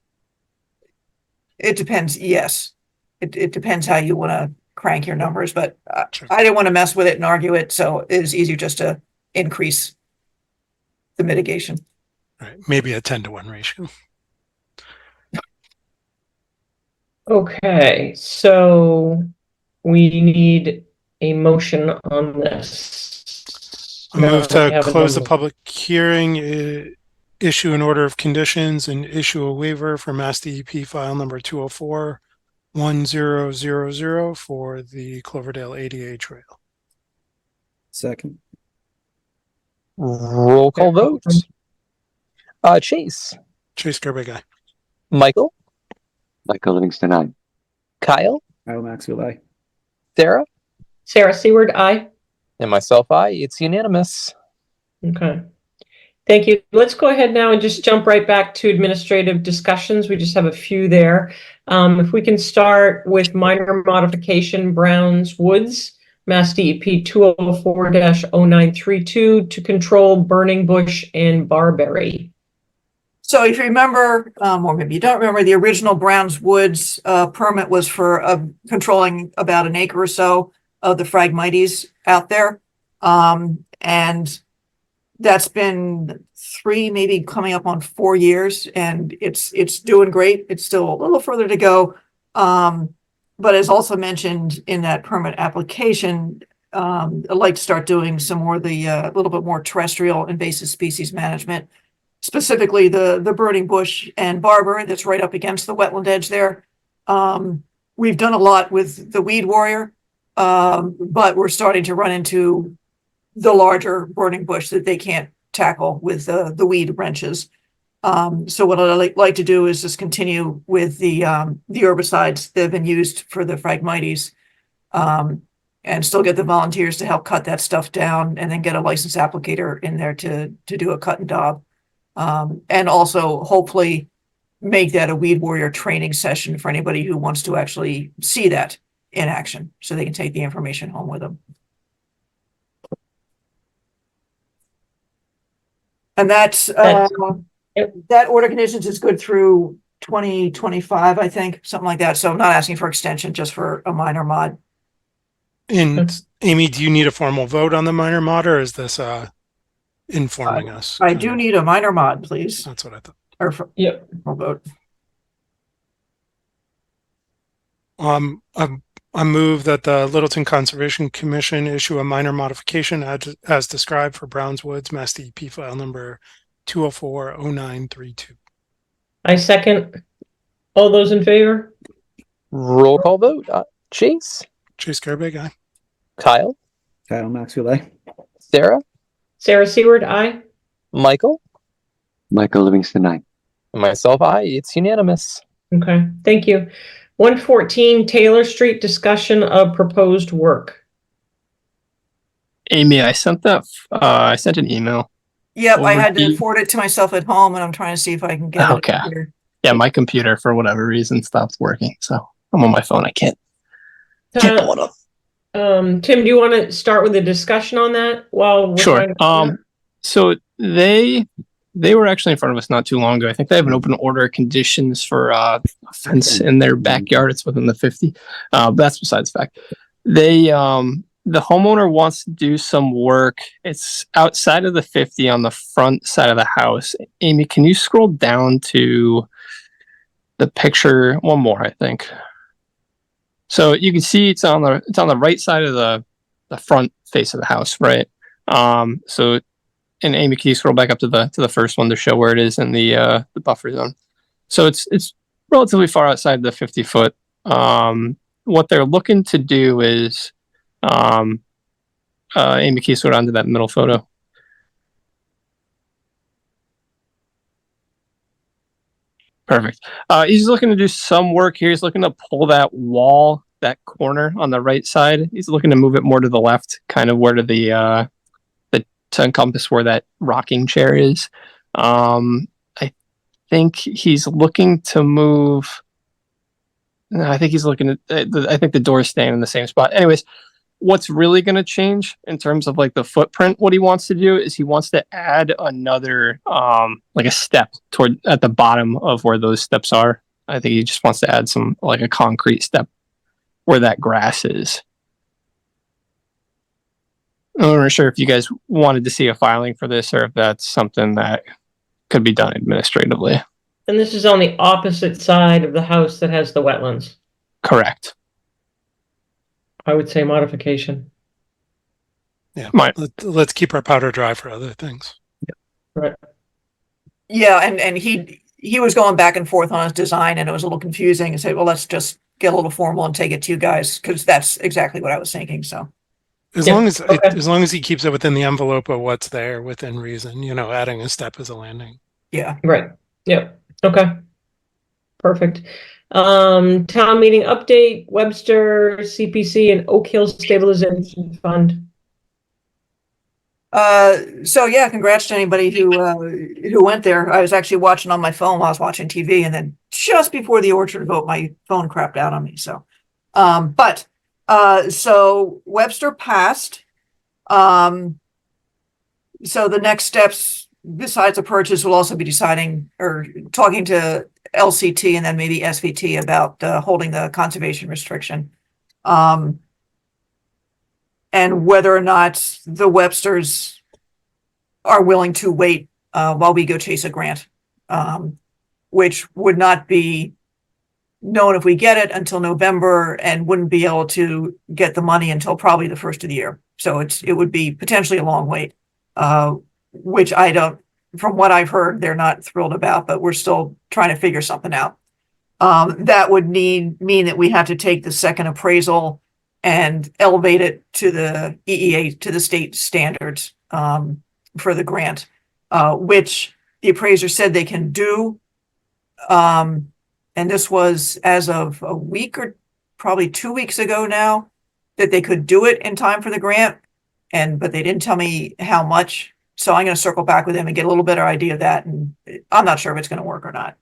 G: It depends. Yes, it depends how you want to crank your numbers, but
B: Sure.
G: I didn't want to mess with it and argue it, so it was easier just to increase the mitigation.
B: Right, maybe a 10-to-1 ratio.
A: Okay, so we need a motion on this.
B: I move
A: Now we
B: to
A: have a
B: close the
A: number.
B: public hearing, issue an order of conditions, and issue a waiver for Mass DEP file number 204-1000 for the Cloverdale ADA Trail.
C: Second.
I: Roll call vote. Chase,
B: Chase Gerbe guy.
I: Michael,
D: Michael Livingston, aye.
I: Kyle,
C: Kyle Maxfield, aye.
I: Sarah,
A: Sarah Seward, aye.
I: and myself, I. It's unanimous.
A: Okay. Thank you. Let's go ahead now and just jump right back to administrative discussions. We just have a few there. If we can start with minor modification, Browns Woods, Mass DEP 204-0932 to control burning bush and barberry.
G: So if you remember, or maybe you don't remember, the original Browns Woods permit was for controlling about an acre or so of the Phragmites out there. And that's been 3, maybe coming up on 4 years, and it's doing great. It's still a little further to go. But as also mentioned in that permit application, I'd like to start doing some more of the a little bit more terrestrial invasive species management, specifically the burning bush and barber that's right up against the wetland edge there. We've done a lot with the weed warrior, but we're starting to run into the larger burning bush that they can't tackle with the weed wrenches. So what I'd like to do is just continue with the herbicides that have been used for the Phragmites, and still get the volunteers to help cut that stuff down, and then get a licensed applicator in there to do a cut and daub. And also hopefully make that a weed warrior training session for anybody who wants to actually see that in action, so they can take the information home with them. And that's that order conditions is good through 2025, I think, something like that. So I'm not asking for extension, just for a minor mod.
B: And Amy, do you need a formal vote on the minor mod, or is this informing us?
G: I do need a minor mod, please.
B: That's what I thought.
G: Or for,
A: Yep.
G: I'll vote.
B: I move that the Littleton Conservation Commission issue a minor modification as described for Browns Woods, Mass DEP file number 204-0932.
A: I second. All those in favor?
I: Roll call vote. Chase,
B: Chase Gerbe guy.
I: Kyle,
C: Kyle Maxfield, aye.
I: Sarah,
A: Sarah Seward, aye.
I: Michael,
D: Michael Livingston, aye.
I: and myself, I. It's unanimous.
A: Okay, thank you. 114 Taylor Street, discussion of proposed work.
F: Amy, I sent that. I sent an email.
G: Yep, I had to
F: Overview.
G: forward it to myself at home, and I'm trying to see if I can get
F: Okay.
G: it here.
F: Yeah, my computer for whatever reason stopped working, so I'm on my phone. I can't pull it up.
A: Tim, do you want to start with a discussion on that while we're
F: Sure.
A: trying to-
F: So they were actually in front of us not too long ago. I think they have an open order of conditions for a fence in their backyard. It's within the 50. That's besides the fact. They
I: the homeowner wants to do some work. It's outside of the 50 on the front side of the house. Amy, can you scroll down to the picture? One more, I think. So you can see it's on the right side of the front face of the house, right? So, and Amy, can you scroll back up to the first one to show where it is in the buffer zone? So it's relatively far outside the 50-foot. What they're looking to do is, Amy, can you scroll down to that middle photo? Perfect. He's looking to do some work here. He's looking to pull that wall, that corner on the right side. He's looking to move it more to the left, kind of where to to encompass where that rocking chair is. I think he's looking to move. No, I think he's looking at. I think the door is staying in the same spot. Anyways, what's really going to change in terms of like the footprint? What he wants to do is he wants to add another, like a step toward at the bottom of where those steps are. I think he just wants to add some like a concrete step where that grass is. I'm not sure if you guys wanted to see a filing for this or if that's something that could be done administratively.
A: And this is on the opposite side of the house that has the wetlands.
I: Correct.
A: I would say modification.
B: Yeah, let's keep our powder dry for other things.
A: Right.
G: Yeah, and he was going back and forth on his design, and it was a little confusing, and said, well, let's just get a little formal and take it to you guys, because that's exactly what I was thinking. So
B: As long as he keeps it within the envelope of what's there within reason, adding a step as a landing.
G: yeah.
A: Right. Yep. Okay. Perfect. Town meeting update, Webster, CPC, and Oak Hill Stabilization Fund.
G: So yeah, congrats to anybody who went there. I was actually watching on my phone while I was watching TV, and then just before the Orchard vote, my phone crapped out on me. So, so Webster passed. So the next steps, besides the purchase, will also be deciding or talking to LCT and then maybe SVT about holding the conservation restriction. And whether or not the Websters are willing to wait while we go chase a grant, which would not be known if we get it until November and wouldn't be able to get the money until probably the first of the year. So it would be potentially a long wait, which I don't, from what I've heard, they're not thrilled about, but we're still trying to figure something out. That would mean that we have to take the second appraisal and elevate it to the EEA, to the state standards for the grant, which the appraiser said they can do. And this was as of a week or probably 2 weeks ago now, that they could do it in time for the grant, but they didn't tell me how much. So I'm going to circle back with them and get a little better idea of that. And I'm not sure if it's going to work or not.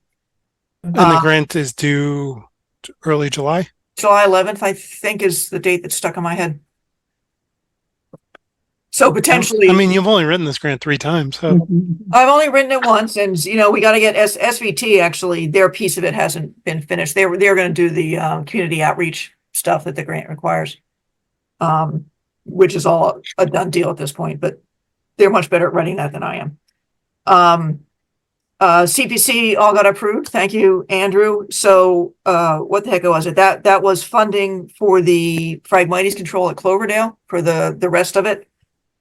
B: And the grant is due early July?
G: July 11th, I think, is the date that's stuck in my head. So potentially,
B: I mean, you've only written this grant 3 times. So.
G: I've only written it once, and we got to get SVT. Actually, their piece of it hasn't been finished. They're going to do the community outreach stuff that the grant requires, which is all a done deal at this point. But they're much better at writing that than I am. CPC all got approved. Thank you, Andrew. So what the heck was it? That was funding for the Phragmites control at Cloverdale for the rest of it,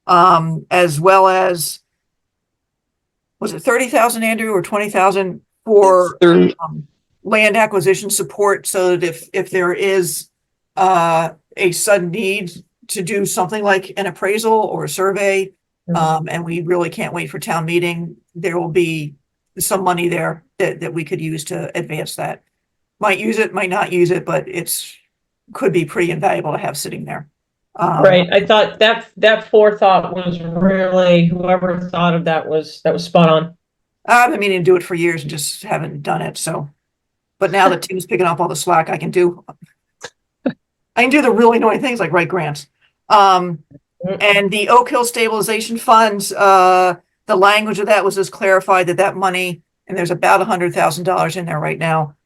G: as well as, was it 30,000, Andrew, or 20,000 for land acquisition support, so that if there is a sudden need to do something like an appraisal or a survey, and we really can't wait for town meeting, there will be some money there that we could use to advance that. Might use it, might not use it, but could be pretty invaluable to have sitting there.
A: Right. I thought that forethought was really, whoever thought of that was spot on.
G: I've been meaning to do it for years and just haven't done it. So, but now that Tim's picking up all the slack, I can do the really annoying things like write grants. And the Oak Hill Stabilization Fund, the language of that was just clarified that money, and there's about $100,000 in there right now,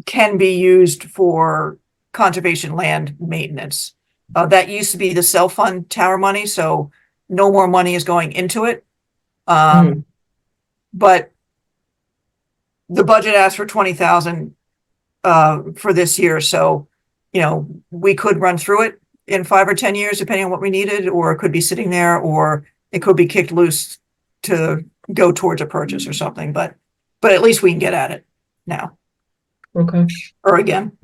G: can be used for conservation land maintenance. That used to be the self-fund tower money, so no more money is going into it. But the budget asked for 20,000 for this year, so we could run through it in 5 or 10 years, depending on what we needed, or it could be sitting there, or it could be kicked loose to go towards a purchase or something. But at least we can get at it now.
A: Okay.
G: Or again.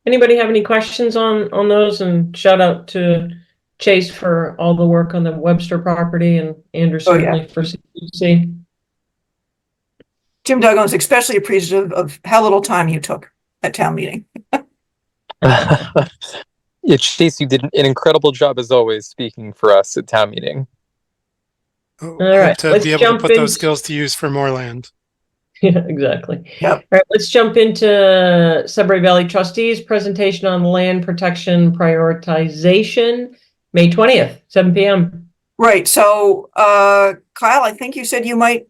A: Anybody have any questions on those? And shout out to Chase for all the work on the Webster property, and Andrew certainly for CPC.
G: Jim Duggan was especially appreciative of how little time you took at town meeting.
M: Yeah, Chase, you did an incredible job as always speaking for us at town meeting.
B: All
A: right,
B: to
A: let's
B: be able to
A: jump
B: put those
A: in.
B: skills to use for more land.
A: Yeah, exactly.
G: Yep.
A: All right, let's jump into Sudbury Valley Trustees presentation on land protection prioritization, May 20th, 7 p.m.
G: Right. So, Kyle, I think you said you might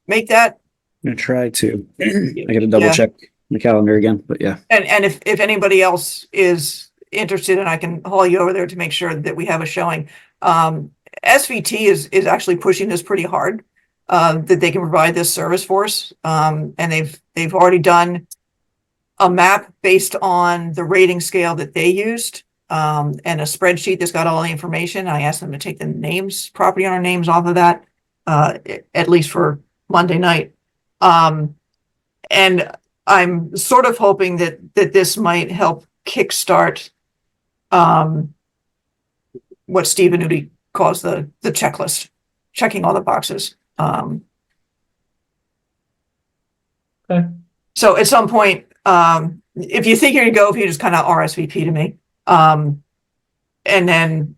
G: make that.
C: I'm gonna try to. I gotta double check my calendar again, but yeah.
G: And if anybody else is interested, and I can haul you over there to make sure that we have a showing. SVT is actually pushing this pretty hard, that they can provide this service for us. And they've already done a map based on the rating scale that they used, and a spreadsheet that's got all the information. I asked them to take the names, property owner names off of that, at least for Monday night. And I'm sort of hoping that this might help kickstart what Stephen Nudie calls the checklist, checking all the boxes.
A: Okay.
G: So at some point, if you think you're gonna go, if you just kind of RSVP to me, and then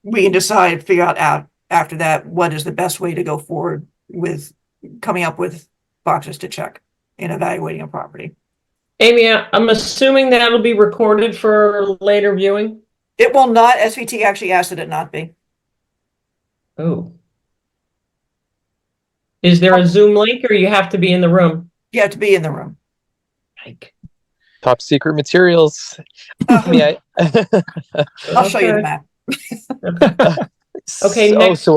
G: we can decide, figure out after that what is the best way to go forward with coming up with boxes to check in evaluating a property.
A: Amy, I'm assuming that'll be recorded for later viewing.
G: It will not. SVT actually asked that it not be.
A: Oh. Is there a Zoom link, or you have to be in the room?
G: You have to be in the room.
A: Like,
M: Top secret materials.
G: I'll show you the map.
A: Okay, next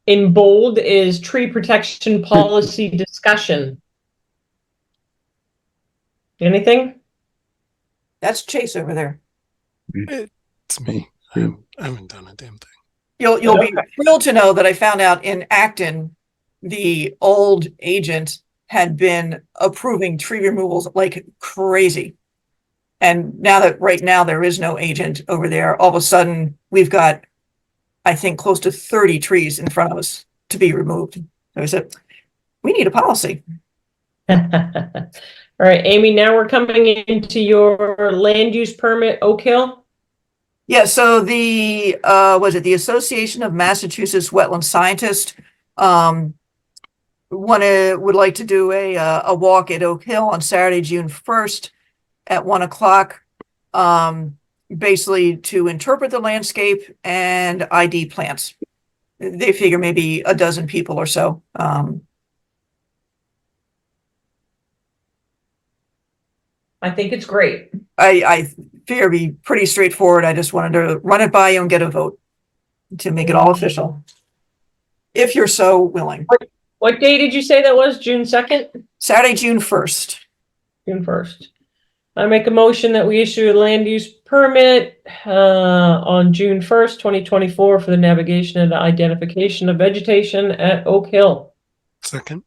A: in bold is tree protection policy discussion. Anything?
G: That's Chase over there.
B: It's me. I haven't done a damn thing.
G: You'll be thrilled to know that I found out in Acton, the old agent had been approving tree removals like crazy. And now that right now there is no agent over there, all of a sudden we've got, I think, close to 30 trees in front of us to be removed. So I said, we need a policy.
A: All right, Amy, now we're coming into your land use permit, Oak Hill.
G: Yeah, so the the Association of Massachusetts Wetland Scientists would like to do a walk at Oak Hill on Saturday, June 1st at 1 o'clock, basically to interpret the landscape and ID plants. They figure maybe a dozen people or so.
A: I think it's great.
G: I figure it'd be pretty straightforward. I just wanted to run it by you and get a vote to make it all official, if you're so willing.
A: What day did you say that was? June 2nd?
G: Saturday, June 1st.
A: June 1st. I make a motion that we issue a land use permit on June 1st, 2024 for the navigation and identification of vegetation at Oak Hill.
B: Second.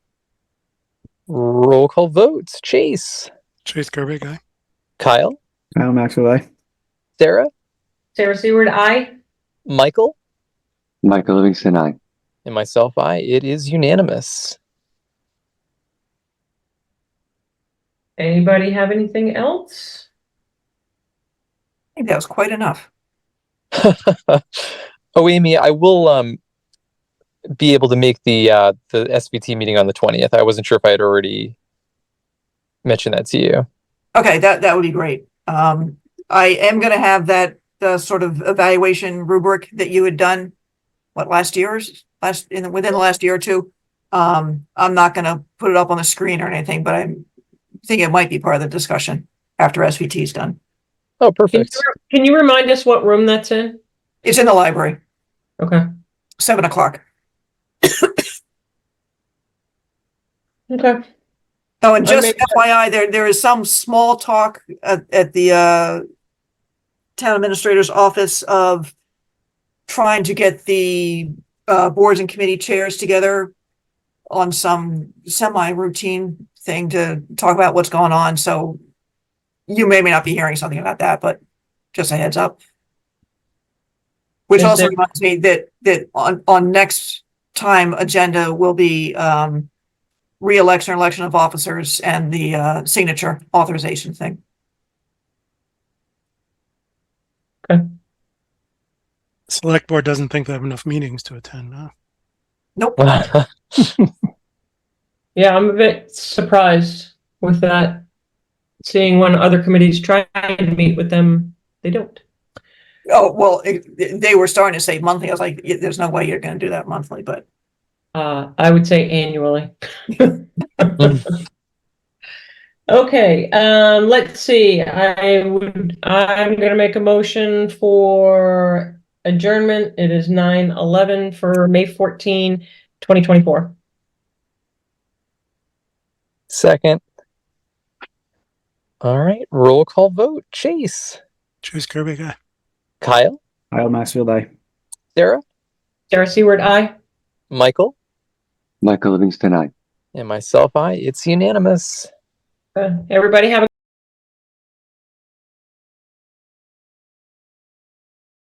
M: Roll call votes. Chase.
B: Chase Kirby guy.
M: Kyle.
C: Kyle Maxwell, aye.
M: Sarah.
A: Sarah Seward, aye.
M: Michael.
D: Michael Livingston, aye.
M: And myself, aye. It is unanimous.
A: Anybody have anything else?
G: I think that was quite enough.
M: Oh, Amy, I will be able to make the SVT meeting on the 20th. I wasn't sure if I had already mentioned that to you.
G: Okay, that would be great. I am going to have that sort of evaluation rubric that you had done, last year, within the last year or two. I'm not going to put it up on the screen or anything, but I think it might be part of the discussion after SVT is done.
M: Oh, perfect.
A: Can you remind us what room that's in?
G: It's in the library,
A: Okay.
G: 7:00.
A: Okay.
G: Oh, and just
A: make-
G: FYI, there is some small talk at the town administrator's office of trying to get the boards and committee chairs together on some semi-routine thing to talk about what's going on. So you may or may not be hearing something about that, but just a heads up. Which
A: Is
G: also
A: there-
G: reminds me that on next time agenda will be re-election or election of officers and the signature authorization thing.
B: Select board doesn't think they have enough meetings to attend. Huh?
G: Nope.
A: Yeah, I'm a bit surprised with that. Seeing when other committees try to meet with them, they don't.
G: Oh, well, they were starting to say monthly. I was like, there's no way you're going to do that monthly, but
A: I would say annually. Okay, let's see. I'm gonna make a motion for adjournment. It is 9:11 for May 14, 2024.
M: Second. All right, roll call vote. Chase,
B: Choose Kirby guy.
M: Kyle,
C: Kyle Maxfield, aye.
M: Sarah,
A: Sarah Seward, aye.
M: Michael,
D: Michael Livingston, aye.
M: and myself, I. It's unanimous.
A: Everybody have a